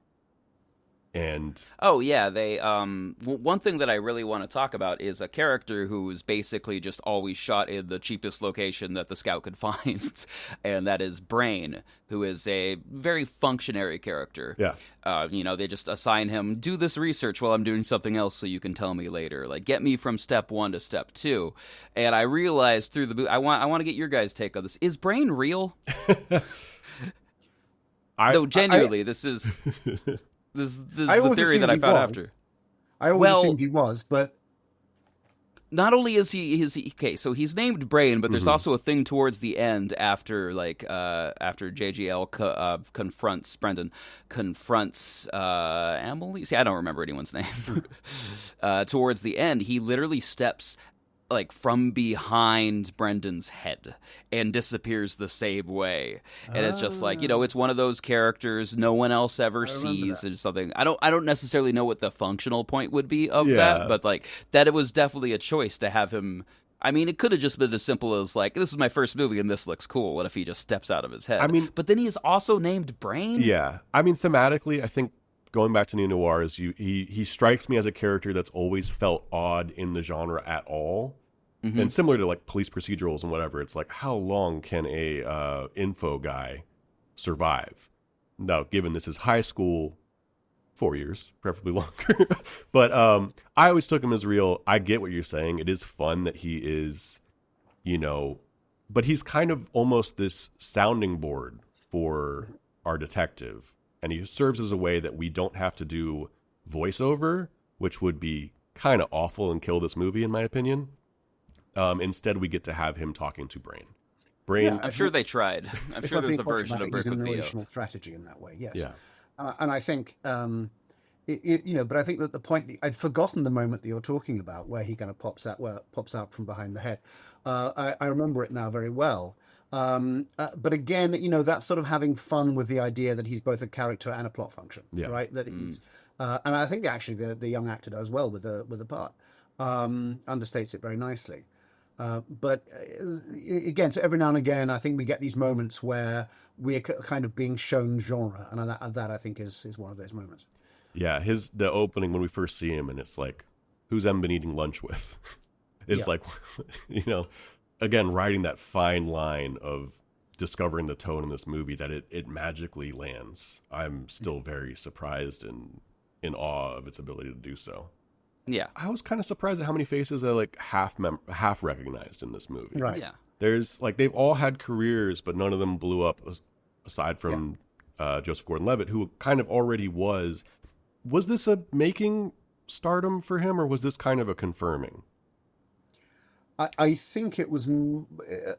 And they one thing that I really want to talk about is a character who's basically just always shot in the cheapest location that the scout could find, and that is Brain, who is a very functionary character. They just assign him, do this research while I'm doing something else so you can tell me later, like get me from step 1 to step 2. And I realized through the I want to get your guys' take on this. Is Brain real? No, genuinely, this is This is the theory that I found after. I always assumed he was, but not only is he okay, so he's named Brain, but there's also a thing towards the end after JGL confronts Emily. See, I don't remember anyone's name. Towards the end, he literally steps like from behind Brendan's head and disappears the same way. And it's just like, it's one of those characters no one else ever sees and something. I don't necessarily know what the functional point would be of that, but like that it was definitely a choice to have him. I mean, it could have just been as simple as like, this is my first movie and this looks cool. What if he just steps out of his head? I mean, but then he is also named Brain. Yeah. I mean, thematically, I think going back to neo-noir is he strikes me as a character that's always felt odd in the genre at all. And similar to like police procedurals and whatever, it's like, how long can a info guy survive? Now, given this is high school, 4 years, preferably longer. But I always took him as real. I get what you're saying. It is fun that he is, but he's kind of almost this sounding board for our detective. And he serves as a way that we don't have to do voiceover, which would be kind of awful and kill this movie, in my opinion. Instead, we get to have him talking to Brain. Yeah, I'm sure they tried. I'm sure there's a version of Brick with Vito. Original strategy in that way, yes. Yeah. And I think, but I think that the point I'd forgotten the moment that you're talking about, where he kind of pops out from behind the head. I remember it now very well. But again, that's sort of having fun with the idea that he's both a character and a plot function, right? That he's, and I think actually the young actor does well with the part. Understates it very nicely. But again, so every now and again, I think we get these moments where we're kind of being shown genre, and that I think is one of those moments. Yeah, the opening when we first see him, and it's like, who's Em been eating lunch with? It's like, again, riding that fine line of discovering the tone in this movie that it magically lands. I'm still very surprised and in awe of its ability to do so. Yeah, I was kind of surprised at how many faces I like half recognized in this movie. Right. Yeah. There's like they've all had careers, but none of them blew up aside from Joseph Gordon Levitt, who kind of already was Was this a making stardom for him, or was this kind of a confirming? I think it was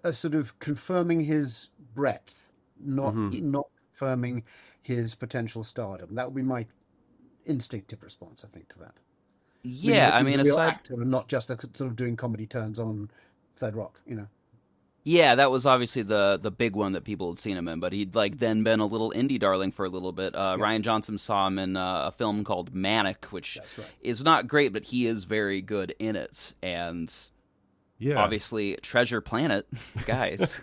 a sort of confirming his breadth, not Mm-hmm. not confirming his potential stardom. That would be my instinctive response, I think, to that. Yeah, I He was mean, a real aside, actor and not just a sort of doing comedy turns on Third Rock, yeah, that was obviously the big one that people had seen him in, but he'd like then been a little indie darling for a little bit. Yeah, Ryan Johnson saw him in a film called Manic, which that's right. is not great, but he is very good in it, and Yeah. obviously Treasure Planet, guys,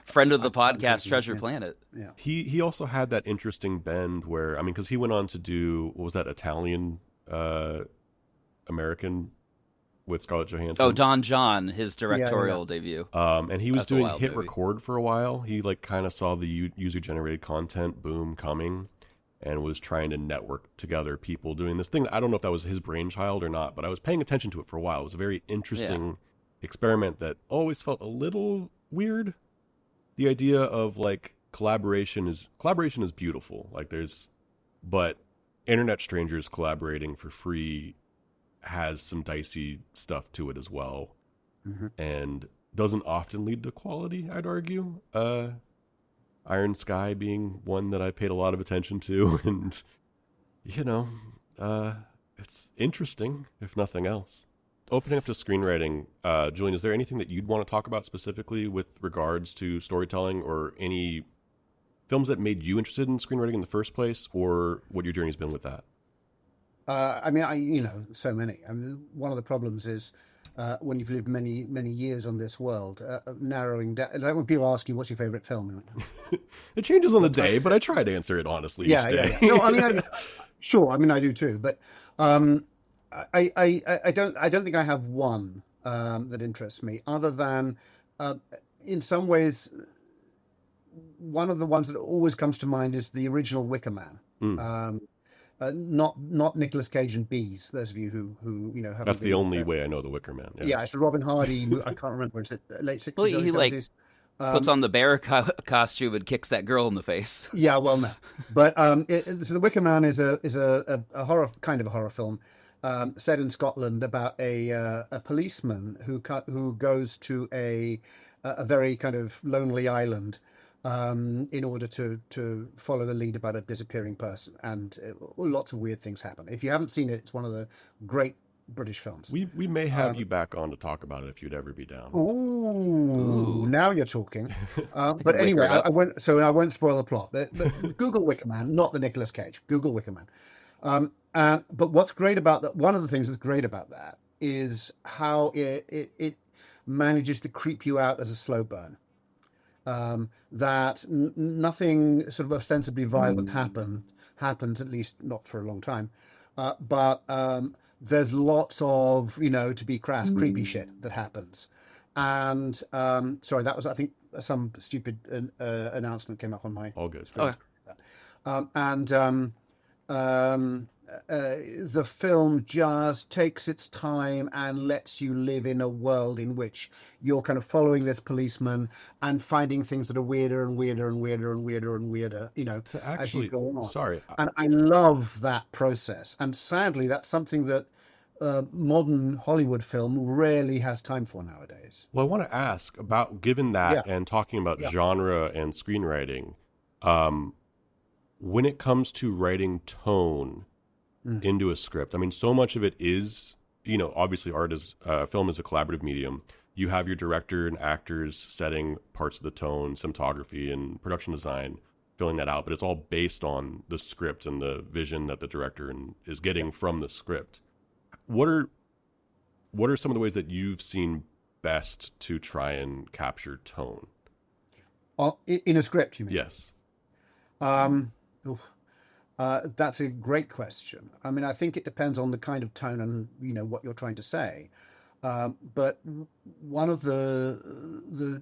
friend of the podcast, Treasure Planet. Yeah. He also had that interesting bend where, I mean, because he went on to do, what was that, Italian American with Scarlett Johansson? Oh, Don John, his Yeah, yeah, directorial debut. And he was That's a doing wild hit movie. record for a while. He like kind of saw the user-generated content boom coming and was trying to network together people doing this thing. I don't know if that was his brainchild or not, but I was paying attention to it for a while. It was a very interesting experiment that always felt a little weird. The idea of like collaboration is beautiful. Like but internet strangers collaborating for free has some dicey stuff to it as well, Mm-hmm. and doesn't often lead to quality, I'd argue. Iron Sky being one that I paid a lot of attention to, and it's interesting, if nothing else. Opening up to screenwriting, Julian, is there anything that you'd want to talk about specifically with regards to storytelling, or any films that made you interested in screenwriting in the first place, or what your journey's been with that? I mean, so many. I mean, one of the problems is when you've lived many, many years on this world, narrowing down. Like when people ask you, "What's your favorite film?" It changes on the day, but I try to answer it honestly Yeah, each day. yeah. No, I mean, sure. I mean, I do too. But I don't think I have one that interests me, other than in some ways, one of the ones that always comes to mind is the original Wicker Man. Mm. Not Nicolas Cage and bees. Those of you who haven't That's the been, only way I know the Wicker Man. Yeah. yeah, it's a Robin Hardy. I can't remember. Is it late 60s? Well, early he like 70s? puts on the bear costume and kicks that girl in the face. Yeah, well, no, but so the Wicker Man is a horror, kind of a horror film, set in Scotland about a policeman who goes to a very kind of lonely island in order to follow the lead about a disappearing person, and lots of weird things happen. If you haven't seen it, it's one of the great British films. We may have you back on to talk about it if you'd ever be down. Ooh, now you're talking. But wake anyway, her up. I won't spoil the plot. But Google Wicker Man, not the Nicolas Cage. Google Wicker Man. But what's great about that? One of the things that's great about that is how it manages to creep you out as a slow burn. That nothing sort of ostensibly violent happens, at least not for a long time. But there's lots of, to be crass, creepy shit that happens. And sorry, that was, I think, some stupid announcement came up on my All good. screen. The film just takes its time and lets you live in a world in which you're kind of following this policeman and finding things that are weirder and weirder and weirder and weirder and weirder, To as actually, you go on. sorry, And I love that process. And sadly, that's something that modern Hollywood film rarely has time for nowadays. well, I want to ask about, given that Yeah. and talking about Yeah. genre and screenwriting, when it comes to writing tone into a script, I mean, so much of it is, obviously film is a collaborative medium. You have your director and actors setting parts of the tone, cinematography and production design, filling that out, but it's all based on the script and the vision that the director is getting from the script. What are some of the ways that you've seen best to try and capture tone? In a script, you mean? Yes. That's a great question. I mean, I think it depends on the kind of tone and what you're trying to say. But one of the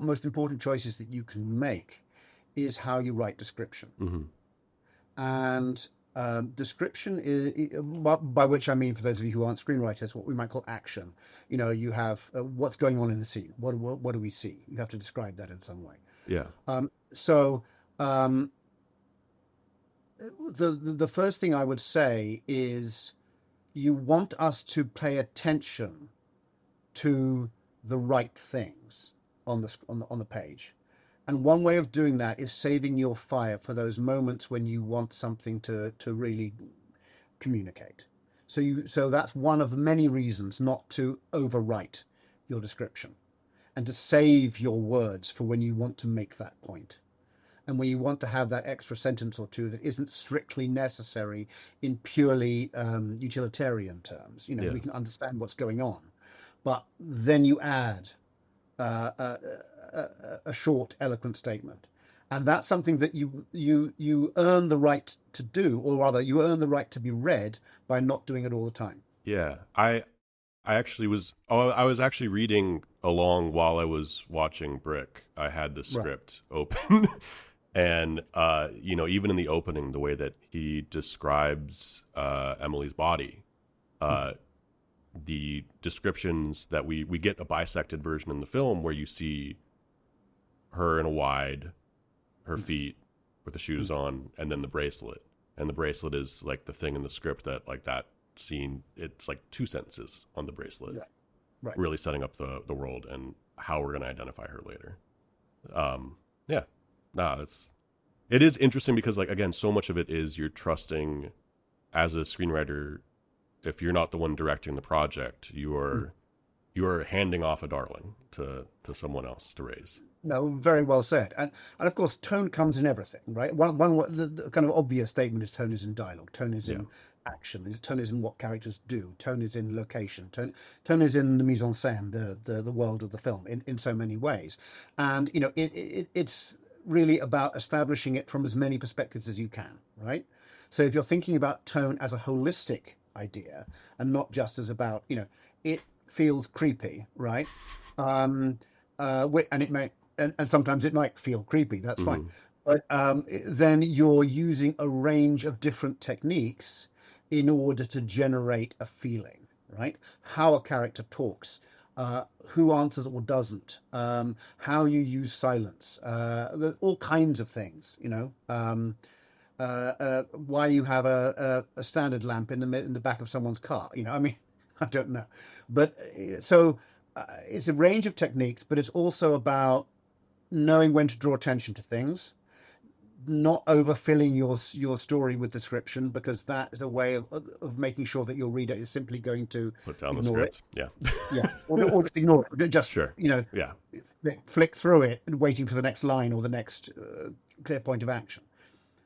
most important choices that you can make is how you write description. Mm-hmm. And description is, by which I mean, for those of you who aren't screenwriters, what we might call action. You have what's going on in the scene. What do we see? You have to describe that in some way. Yeah. the first thing I would say is you want us to pay attention to the right things on the page. And one way of doing that is saving your fire for those moments when you want something to really communicate. So that's one of many reasons not to overwrite your description and to save your words for when you want to make that point. And when you want to have that extra sentence or two that isn't strictly necessary in purely utilitarian terms. Yeah. We can understand what's going on, but then you add a short, eloquent statement. And that's something that you earn the right to do, or rather, you earn the right to be read by not doing it all the time. Yeah, I was actually reading along while I was watching Brick. I had the script open, and even in the opening, the way that he describes Emily's body, the descriptions that we get a bisected version in the film where you see her in a wide, her feet with the shoes on, and then the bracelet. And the bracelet is like the thing in the script that, like, that scene, it's like 2 sentences on the bracelet, really setting up the world and how we're going to identify her later. It is interesting because, like, again, so much of it is you're trusting as a screenwriter. If you're not the one directing the project, you're handing off a darling to someone else to raise. No, very well said. And of course, tone comes in everything, right? The kind of obvious statement is tone is in dialogue, tone is in action, tone is in what characters do, tone is in location, tone is in the mise en scène, the world of the film in so many ways. And it's really about establishing it from as many perspectives as you can, right? So if you're thinking about tone as a holistic idea and not just as about, it feels creepy, right? And it may, and sometimes it might feel creepy, that's fine. But then you're using a range of different techniques in order to generate a feeling, right? How a character talks, who answers or doesn't, how you use silence, all kinds of things, why you have a standard lamp in the back of someone's car, I don't know. But so it's a range of techniques, but it's also about knowing when to draw attention to things, not overfilling your story with description, because that is a way of making sure that your reader is simply going to put down the script. Or just ignore it. Just flick through it and waiting for the next line or the next clear point of action.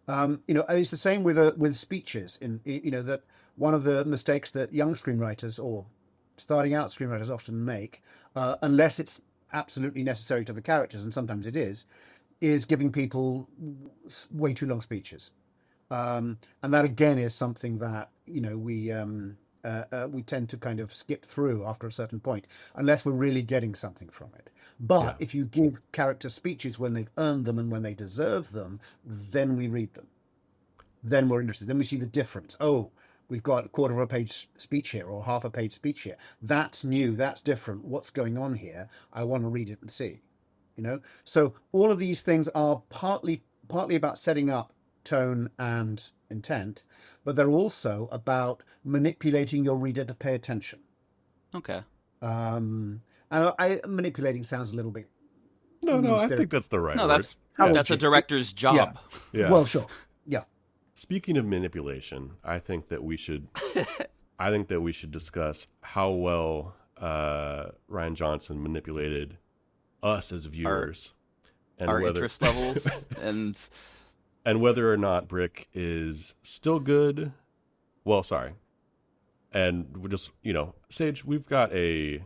It's the same with speeches. That one of the mistakes that young screenwriters or starting out screenwriters often make, unless it's absolutely necessary to the characters, and sometimes it is giving people way too long speeches. And that again is something that we tend to kind of skip through after a certain point, unless we're really getting something from it. But if you give characters speeches when they've earned them and when they deserve them, then we read them. Then we're interested. Then we see the difference. Oh, we've got a quarter of a page speech here or half a page speech here. That's new. That's different. What's going on here? I want to read it and see. So all of these things are partly about setting up tone and intent, but they're also about manipulating your reader to pay attention. Okay. And manipulating sounds a little bit. No, I think that's the right word. That's a director's job. Yeah. Well, sure. Yeah. Speaking of manipulation, I think that we should discuss how well Rian Johnson manipulated us as viewers, and our interest levels, and whether or not Brick is still good. Well, sorry, and we just Sage, we've got a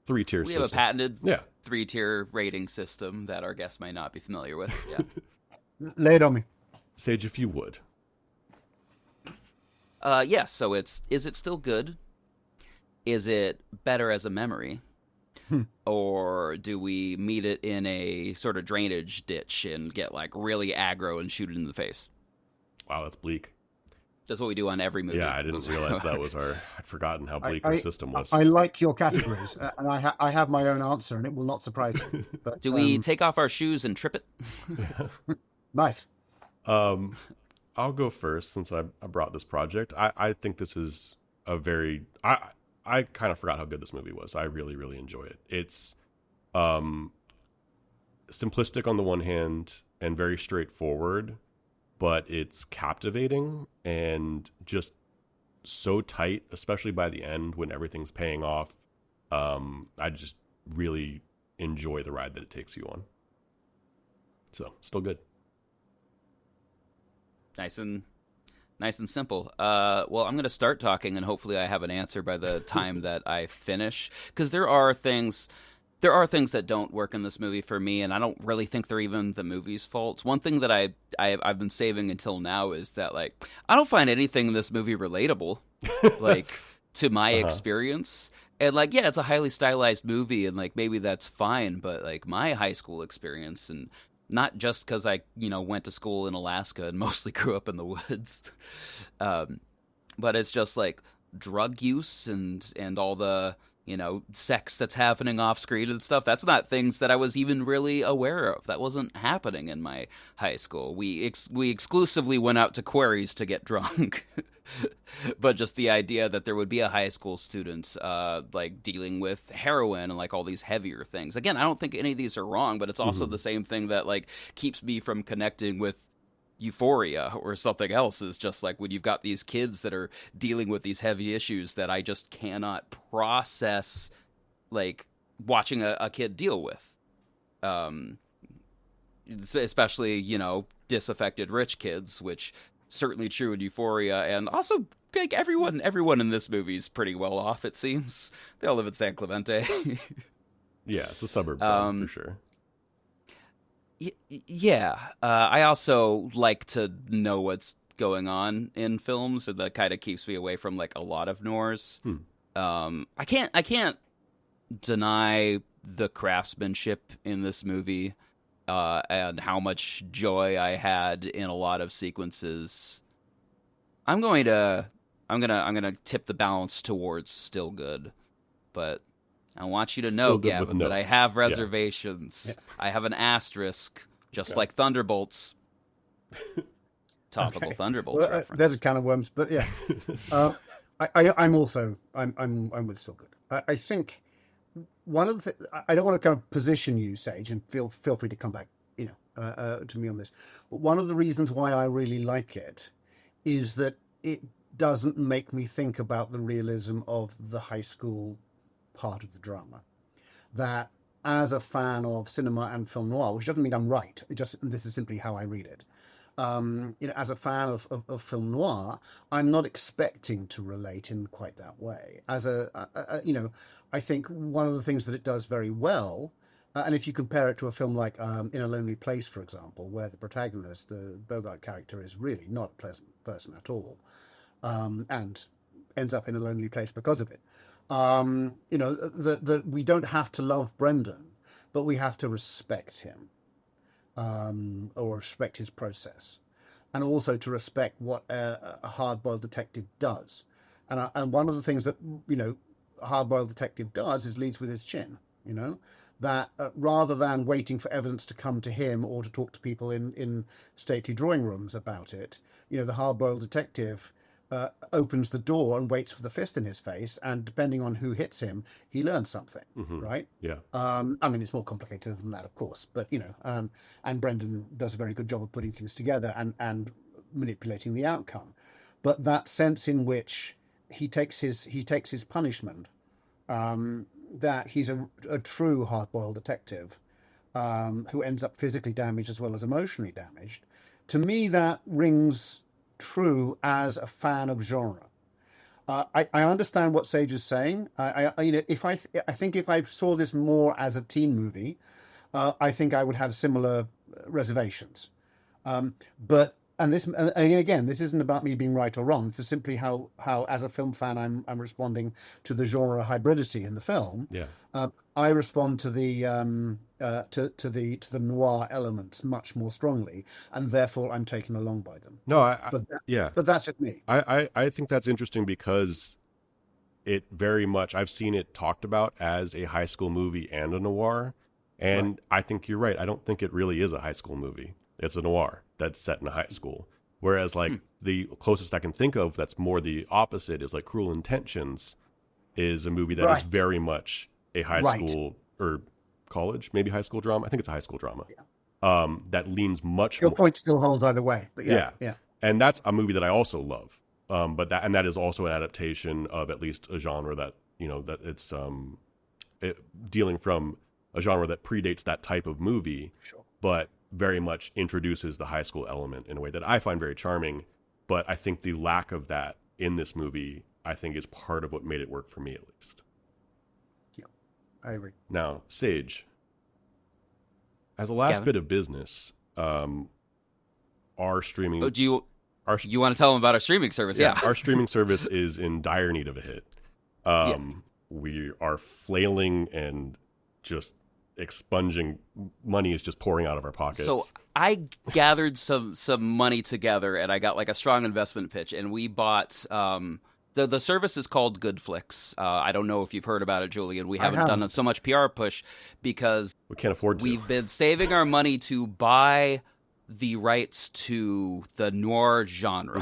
3-tier system. We have a patented 3-tier rating system that our guests might not be familiar with. Yeah. Lay it on me, Sage, if you would. Yes. So is it still good? Is it better as a memory? Or do we meet it in a sort of drainage ditch and get like really aggro and shoot it in the face? Wow, that's bleak. That's what we do on every movie. Yeah, I didn't realize that was I'd forgotten how bleak our system was. I like your categories, and I have my own answer, and it will not surprise you. But, do we take off our shoes and trip it? Nice. I'll go first since I brought this project. I think this is a very I kind of forgot how good this movie was. I really, really enjoy it. It's simplistic on the one hand and very straightforward, but it's captivating and just so tight, especially by the end when everything's paying off. I just really enjoy the ride that it takes you on. So, still good. Nice and simple. Well, I'm going to start talking, and hopefully I have an answer by the time that I finish, because there are things that don't work in this movie for me, and I don't really think they're even the movie's fault. One thing that I've been saving until now is that, like, I don't find anything in this movie relatable, like, to my experience. And, like, yeah, it's a highly stylized movie, and, like, maybe that's fine, but, like, my high school experience, and not just because I, went to school in Alaska and mostly grew up in the woods, but it's just, like, drug use and all the, sex that's happening off screen and stuff. That's not things that I was even really aware of. That wasn't happening in my high school. We exclusively went out to quarries to get drunk. But just the idea that there would be a high school student like dealing with heroin and like all these heavier things. Again, I don't think any of these are wrong, but it's also the same thing that like keeps me from connecting with Euphoria or something else, is just like when you've got these kids that are dealing with these heavy issues that I just cannot process, like watching a kid deal with, especially disaffected rich kids, which certainly true in Euphoria, and also like everyone in this movie is pretty well off, it seems. They all live in San Clemente. Yeah, it's a suburb film, for sure. Yeah, I also like to know what's going on in films, and that kind of keeps me away from like a lot of noirs. I can't deny the craftsmanship in this movie, and how much joy I had in a lot of sequences. I'm gonna tip the balance towards still good, but I want you to know, Gavin, that I have reservations. Yeah. I have an asterisk, just like Thunderbolts. Topical Thunderbolts reference. There's a can of worms, but yeah. I'm with still good. I think one of the I don't want to kind of position you, Sage, and feel free to come back, to me on this. But one of the reasons why I really like it is that it doesn't make me think about the realism of the high school part of the drama. That as a fan of cinema and film noir, which doesn't mean I'm right, this is simply how I read it. As a fan of film noir, I'm not expecting to relate in quite that way. I think one of the things that it does very well, and if you compare it to a film like In a Lonely Place, for example, where the protagonist, the Bogart character, is really not a pleasant person at all, and ends up in a lonely place because of it. That we don't have to love Brendan, but we have to respect him, or respect his process, and also to respect what a hard-boiled detective does. And one of the things that a hard-boiled detective does is leads with his chin. That rather than waiting for evidence to come to him or to talk to people in stately drawing rooms about it, the hard-boiled detective opens the door and waits for the fist in his face, and depending on who hits him, he learns something, right? Yeah. I mean, it's more complicated than that, of course, but and Brendan does a very good job of putting things together and manipulating the outcome. But that sense in which he takes his punishment, that he's a true hard-boiled detective, who ends up physically damaged as well as emotionally damaged. To me, that rings true as a fan of genre. I understand what Sage is saying. I think if I saw this more as a teen movie, I think I would have similar reservations. But this isn't about me being right or wrong. This is simply how as a film fan I'm responding to the genre hybridity in the film. Yeah. I respond to the noir elements much more strongly, and therefore I'm taken along by them. No, but that's just me. I think that's interesting because it very much, I've seen it talked about as a high school movie and a noir, and right. I think you're right. I don't think it really is a high school movie. It's a noir that's set in a high school. Whereas like the closest I can think of that's more the opposite is like Cruel Intentions is a movie that is very much a high school or college, maybe high school drama. I think it's a high school drama. That leans much Your more. point still holds either way, but yeah. And that's a movie that I also love. But that is also an adaptation of at least a genre that, you know, that it's dealing from a genre that predates that type of movie, but very much introduces the high school element in a way that I find very charming. But I think the lack of that in this movie, I think, is part of what made it work for me, at least. Yeah, I agree. Now, Sage, as a last bit of business, our streaming... Oh, you want to tell them about our streaming service? Yeah. Our streaming service is in dire need of a hit. We are flailing and just expunging. Money is just pouring out of our pockets. So I gathered some money together, and I got like a strong investment pitch, and we bought the service is called Goodflix. I don't know if you've heard about it, Julian. We haven't done so much PR push because we can't afford to. We've been saving our money to buy the rights to the noir genre.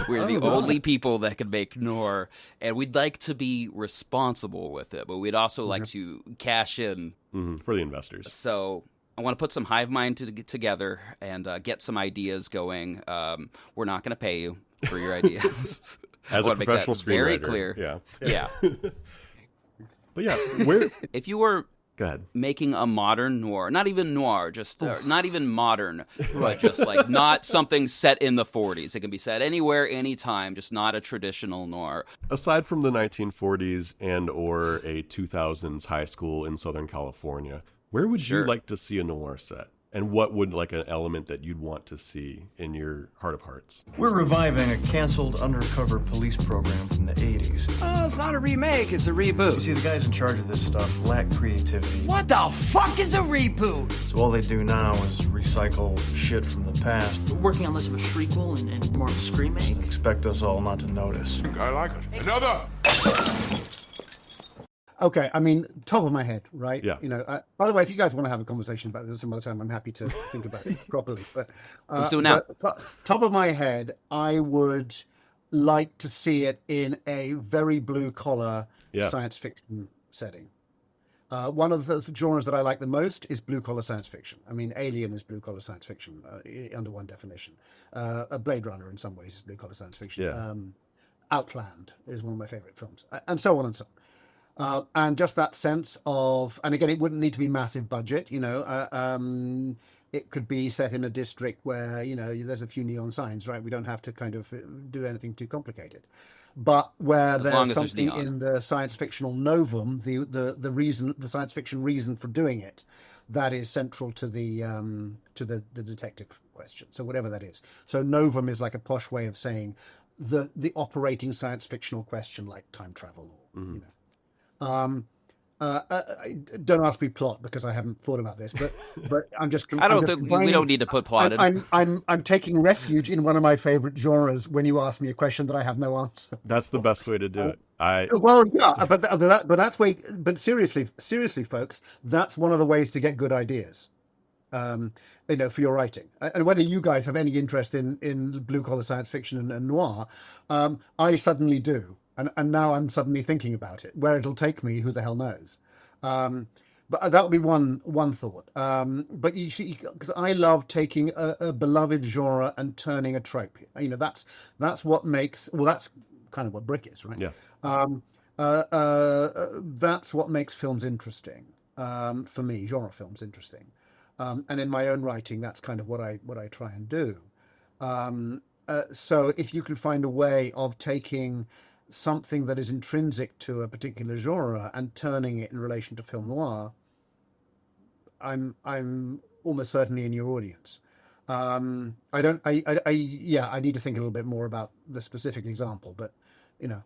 We're the only people that can make noir, and we'd like to be responsible with it, but we'd also like to cash in for the investors. So I want to put some hive mind together and get some ideas going. We're not going to pay you for your ideas. As a professional screenwriter, very clear. Yeah. But yeah, where if you were go ahead. Making a modern noir, not even noir, just not even modern, but just like not something set in the 40s. It can be set anywhere, anytime, just not a traditional noir. Aside from the 1940s and or a 2000s high school in Southern California, where would you like to see a noir set? And what would like an element that you'd want to see in your heart of hearts? We're reviving a canceled undercover police program from the 80s. Oh, it's not a remake, it's a reboot. You see, the guys in charge of this stuff lack creativity. What the fuck is a reboot? So all they do now is recycle shit from the past. We're working on less of a shriekle and more of a screamake. Expect us all not to notice. I like it. Another! Okay, I mean, top of my head, right? Yeah. You know, by the way, if you guys want to have a conversation about this some other time, I'm happy to think about it properly. But let's do it now. Top of my head, I would like to see it in a very blue collar science fiction setting. One of the genres that I like the most is blue collar science fiction. I mean, Alien is blue collar science fiction under one definition. A Blade Runner in some ways is blue collar science fiction. Yeah. Outland is one of my favorite films, and so on and so on. And just that sense of, and again, it wouldn't need to be massive budget, you know, it could be set in a district where, you know, there's a few neon signs, right? We don't have to kind of do anything too complicated. But where there's something in the science fictional novum, the reason, the science fiction reason for doing it, that is central to the detective question. So whatever that is. So novum is like a posh way of saying the operating science fictional question, like time travel, or, you know. Don't ask me plot because I haven't thought about this, but I'm just. I don't think we don't need to put plot in. I'm taking refuge in one of my favorite genres when you ask me a question that I have no answer. That's the best way to do it. Well, yeah, but seriously, folks, that's one of the ways to get good ideas. You know, for your writing, and whether you guys have any interest in blue collar science fiction and noir, I suddenly do. And now I'm suddenly thinking about it. Where it'll take me, who the hell knows? But that would be one thought. But you see, because I love taking a beloved genre and turning a trope. You know, that's what makes. Well, that's kind of what Brick is, right? Yeah. That's what makes films interesting for me. Genre films interesting. And in my own writing, that's kind of what I try and do. So if you can find a way of taking something that is intrinsic to a particular genre and turning it in relation to film noir, I'm almost certainly in your audience. I need to think a little bit more about the specific example, but you know,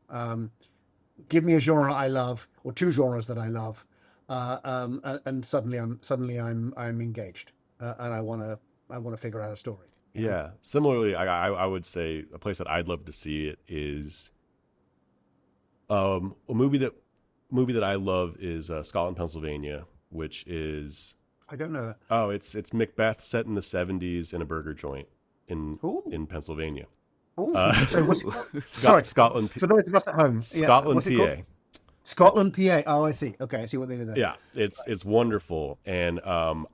give me a genre I love or two genres that I love, and suddenly I'm engaged, and I want to figure out a story. Yeah. Similarly, I would say a place that I'd love to see it is a movie that I love is Scotland, Pennsylvania, which is I don't know. Oh, it's Macbeth set in the 70s in a burger joint. Ooh. in Pennsylvania. Ooh. Uh, What's it called? Sorry, Scotland, for those of us at home. Scotland, what's it PA. called? Scotland, PA. Oh, I see. Okay, I see what they did there. Yeah, it's wonderful, and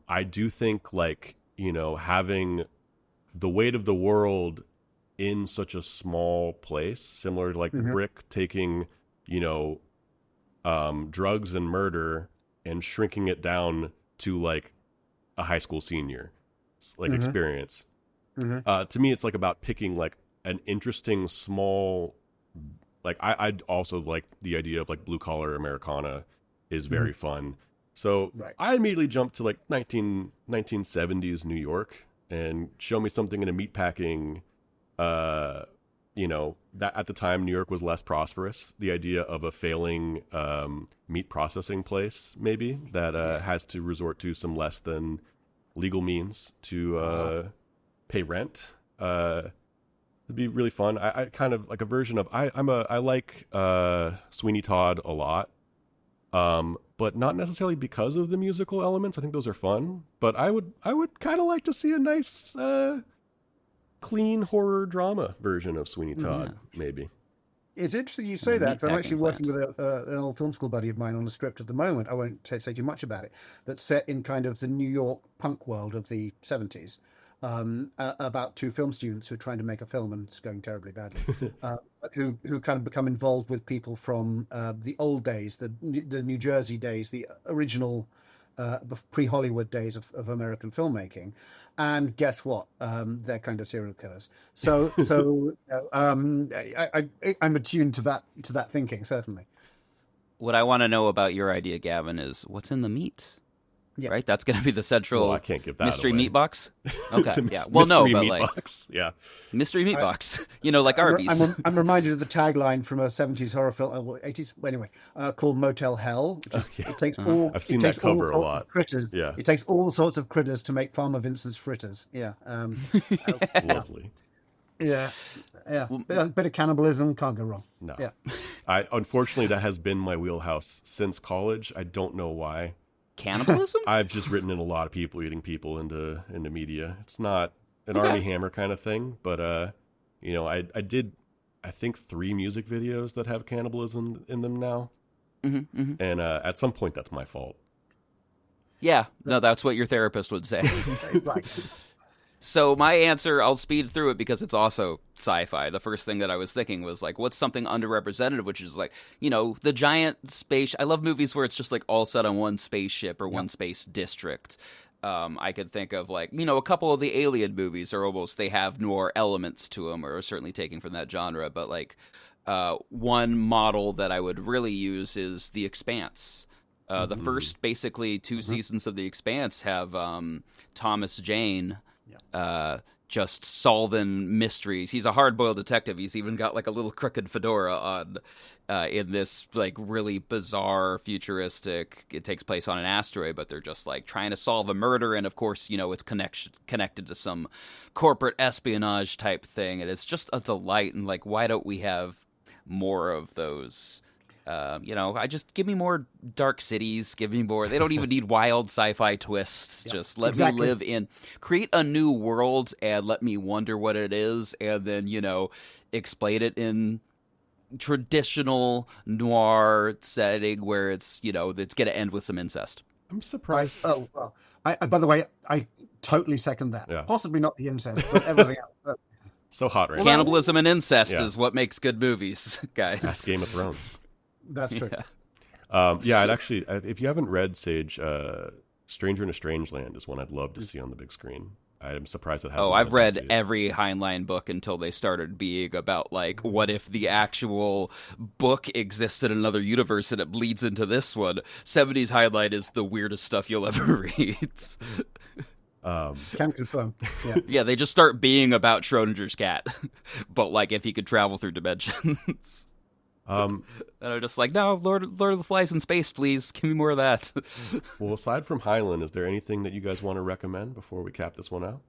I do think, like, having the weight of the world in such a small place, similar to like Brick taking drugs and murder and shrinking it down to like a high school senior like experience. To me, it's like about picking like an interesting small, like I'd also like the idea of like blue collar Americana is very fun. So I immediately jumped to like 1970s New York, and show me something in a meatpacking, that at the time New York was less prosperous. The idea of a failing meat processing place, maybe, that has to resort to some less than legal means to pay rent. It'd be really fun. I kind of like a version of I like Sweeney Todd a lot, but not necessarily because of the musical elements. I think those are fun, but I would kind of like to see a nice clean horror drama version of Sweeney Todd, maybe. It's interesting you say that, because I'm actually working with an old film school buddy of mine on the script at the moment. I won't say too much about it. That's set in kind of the New York punk world of the 70s. About two film students who are trying to make a film, and it's going terribly badly, who kind of become involved with people from the old days, the New Jersey days, the original pre-Hollywood days of American filmmaking. And guess what? They're kind of serial killers. So I'm attuned to that thinking, certainly. What I want to know about your idea, Gavin, is what's in the meat? Yeah. Right? That's going to be the central Well, I can't give that mystery away. meat box? Okay, yeah. Well, no, but meat like... box. Yeah. Mystery meat box. Like Arby's. I'm reminded of the tagline from a 70s horror film, 80s, anyway, called Motel Hell. Which is, it takes all, I've seen that cover a lot. Critters. Yeah. It takes all sorts of critters to make Farmer Vincent's fritters. Yeah. Lovely. Yeah. Yeah. Bit of cannibalism, can't go wrong. No. Yeah. Unfortunately, that has been my wheelhouse since college. I don't know why. Cannibalism? I've just written in a lot of people eating people into media. It's not an Armie Hammer kind of thing, but I did, I think, 3 music videos that have cannibalism in them now, and at some point that's my fault. Yeah, no, that's what your therapist would say. Right. So my answer, I'll speed through it because it's also sci-fi. The first thing that I was thinking was like, what's something underrepresented, which is like, the giant space. I love movies where it's just like all set on one spaceship or one space district. I could think of like, a couple of the Alien movies are almost, they have noir elements to them, or are certainly taken from that genre. But like one model that I would really use is The Expanse. The first basically 2 seasons of The Expanse have Thomas Jane just solving mysteries. He's a hard-boiled detective. He's even got like a little crooked fedora on in this like really bizarre futuristic. It takes place on an asteroid, but they're just like trying to solve a murder, and of course, it's connected to some corporate espionage type thing, and it's just a delight. And like, why don't we have more of those? I just give me more dark cities, give me more. They don't even need wild sci-fi twists. Yeah, just let me live create a new world and let me wonder what it is, and then, explain it in traditional noir setting where it's, it's going to end with some incest. I'm surprised. Well, by the way, I totally second that. Yeah. Possibly not the incest, but everything else. So hot right now. Cannibalism and incest is what makes good movies, guys. That's Game of Thrones. That's true. Yeah, I'd actually, if you haven't read Sage, Stranger in a Strange Land is one I'd love to see on the big screen. I'm surprised it hasn't. Oh, I've read every Heinlein book until they started being about, like, what if the actual book exists in another universe and it bleeds into this one? 70s Heinlein is the weirdest stuff you'll ever read. Can confirm. Yeah. Yeah, they just start being about Schrodinger's cat. But, like, if he could travel through dimensions. And I'm just like, no, Lord of the Flies in space, please. Give me more of that. Well, aside from Heinlein, is there anything that you guys want to recommend before we cap this one out?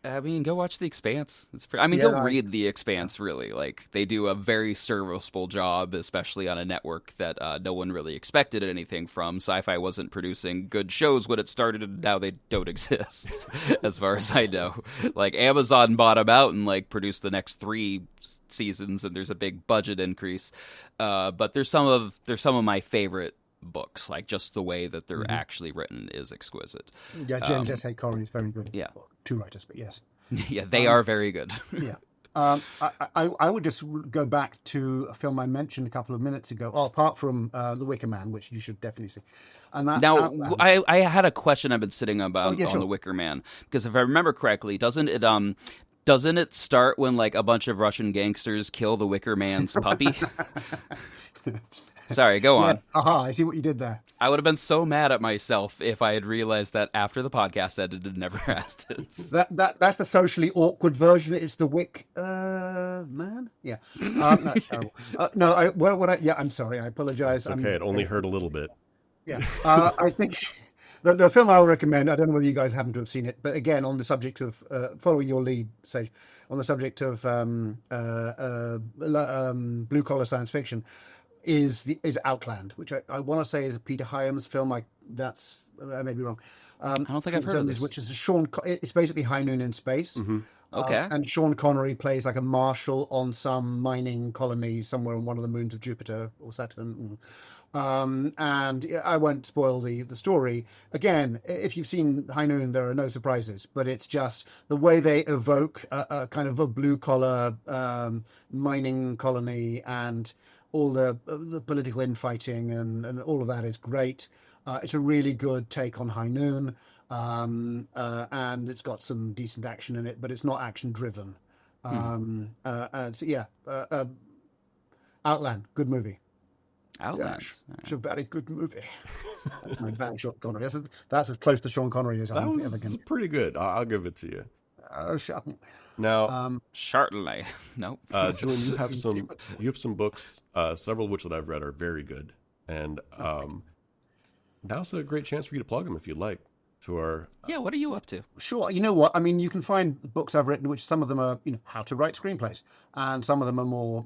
I mean, go watch The Expanse. Go read The Expanse, really. Like, they do a very serviceable job, especially on a network that no one really expected anything from. Sci-Fi wasn't producing good shows when it started, and now they don't exist, as far as I know. Like, Amazon bought them out and, like, produced the next 3 seasons, and there's a big budget increase. But there's some of my favorite books. Like, just the way that they're actually written is exquisite. Yeah, James S.A. Corey is very good. Yeah. 2 writers, but yes. Yeah, they are very good. Yeah. I would just go back to a film I mentioned a couple of minutes ago, apart from The Wicker Man, which you should definitely see. And that's now, Outland. I had a question I've been sitting about sure. on The Wicker Man, because if I remember correctly, doesn't it start when, like, a bunch of Russian gangsters kill the Wicker Man's puppy? Sorry, go on. Aha, I see what you did there. I would have been so mad at myself if I had realized that after the podcast ended and never asked it. That's the socially awkward version. It's the Wick Man. Yeah, that's terrible. I'm sorry. I apologize. It's okay. It only hurt a little bit. Yeah, I think the film I'll recommend. I don't know whether you guys happen to have seen it, but again, on the subject of following your lead, Sage, on the subject of blue collar science fiction. Is Outland, which I want to say is a Peter Hyams film. I may be wrong. I don't think I've heard of this. Which is it's basically High Noon in space. Mm-hmm. Okay. And Sean Connery plays like a marshal on some mining colony somewhere on one of the moons of Jupiter or Saturn. And I won't spoil the story. Again, if you've seen High Noon, there are no surprises, but it's just the way they evoke a kind of a blue collar mining colony, and all the political infighting and all of that is great. It's a really good take on High Noon, and it's got some decent action in it, but it's not action driven. Outland, good movie. Outland, it's a very good movie. That's my bad Sean Connery. That's as close to Sean Connery as I'm ever going. Pretty good. I'll give it to you. Shocking. Now, Shortly. No. Julian, you have some books, several of which that I've read are very good, and now's a great chance for you to plug them if you'd like to our. Yeah, what are you up to? Sure. You know what? I mean, you can find books I've written, which some of them are, how to write screenplays, and some of them are more,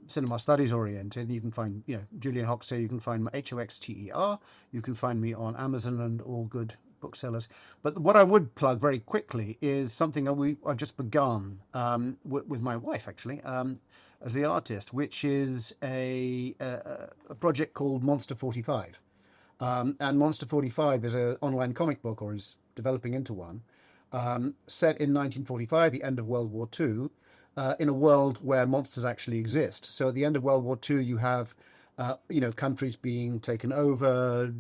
cinema studies oriented. You can find, Julian Hoxter. You can find Hoxter. You can find me on Amazon and all good booksellers. But what I would plug very quickly is something I've just begun with my wife, actually, as the artist, which is a project called Monster 45. And Monster 45 is an online comic book, or is developing into one, set in 1945, the end of World War II, in a world where monsters actually exist. So at the end of World War II, you have, countries being taken over,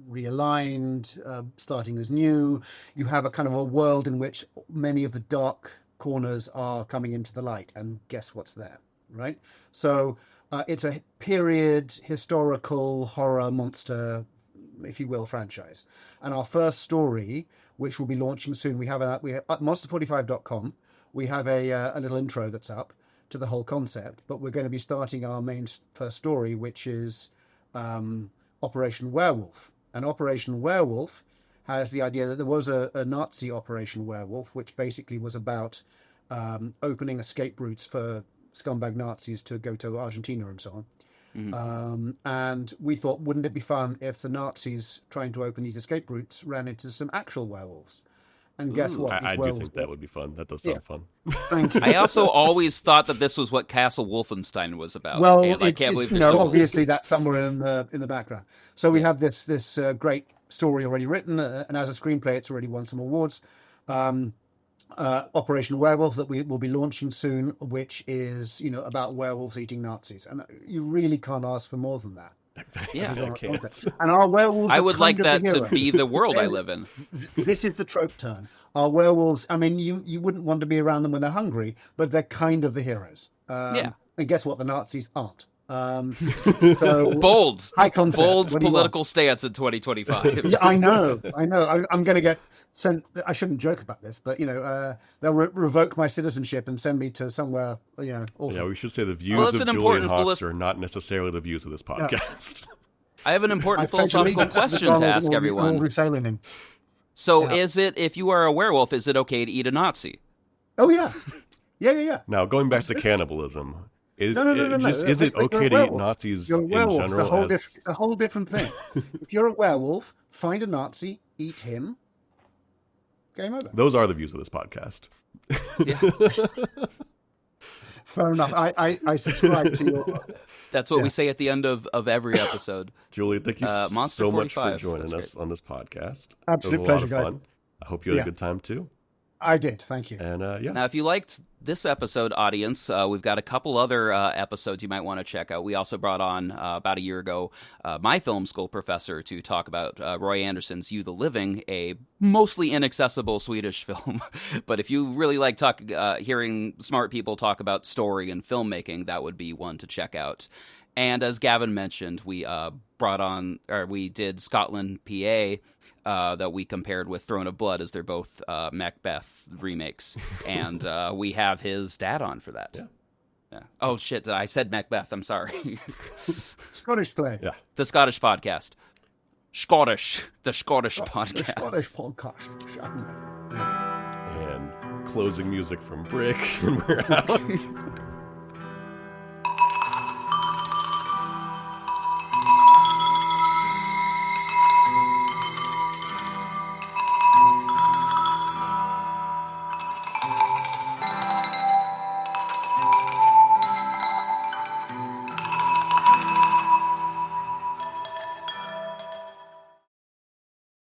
realigned, starting as new. You have a kind of a world in which many of the dark corners are coming into the light, and guess what's there, right? So it's a period historical horror monster, if you will, franchise. And our first story, which will be launching soon, we have at monster45.com. We have a little intro that's up to the whole concept, but we're going to be starting our main first story, which is Operation Werewolf. And Operation Werewolf has the idea that there was a Nazi Operation Werewolf, which basically was about opening escape routes for scumbag Nazis to go to Argentina and so on. Mm-hmm. And we thought, wouldn't it be fun if the Nazis trying to open these escape routes ran into some actual werewolves? And guess what? I do think that would be fun. That does sound fun. Thank you. I also always thought that this was what Castle Wolfenstein was about. Well, and I can't believe obviously that's somewhere in the background. So we have this great story already written, and as a screenplay, it's already won some awards. Operation Werewolf that we will be launching soon, which is about werewolves eating Nazis, and you really can't ask for more than that. Yeah, and our werewolves. I would like that to be the world I live in. This is the trope turn. Our werewolves. I mean, you wouldn't want to be around them when they're hungry, but they're kind of the heroes. And guess what? The Nazis aren't. So bold, high concept. Bold political stance in 2025. Yeah, I know. I'm going to get sent. I shouldn't joke about this, but they'll revoke my citizenship and send me to somewhere. Awful. Yeah, we should say the views of Julian Hoxter are not necessarily the views of this podcast. I have an important philosophical question to ask everyone. So is it, if you are a werewolf, is it okay to eat a Nazi? Oh, yeah. Yeah. Now, going back to cannibalism, is No. is it Like, you're okay a to eat werewolf. Nazis You're a in werewolf. general? A whole different thing. If you're a werewolf, find a Nazi, eat him. Game over. Those are the views of this podcast. Yeah. Fair enough. I subscribe to your... That's what we say at the end of every episode. Julie, thank you Monster so much 45. for joining That's us great. on this podcast. Absolute It was a lot pleasure, of guys. fun. I hope you had a good time too. I did. Thank you. And yeah. Now, if you liked this episode, audience, we've got a couple other episodes you might want to check out. We also brought on, about a year ago, my film school professor to talk about Roy Andersson's You the Living, a mostly inaccessible Swedish film. But if you really like hearing smart people talk about story and filmmaking, that would be one to check out. And as Gavin mentioned, we we did Scotland, PA, that we compared with Throne of Blood, as they're both Macbeth remakes, and we have his dad on for that. Yeah. Oh shit! I said Macbeth. I'm sorry. Scottish play. Yeah. The Scottish podcast. The Scottish podcast. The Scottish podcast. And closing music from Brick, and we're out.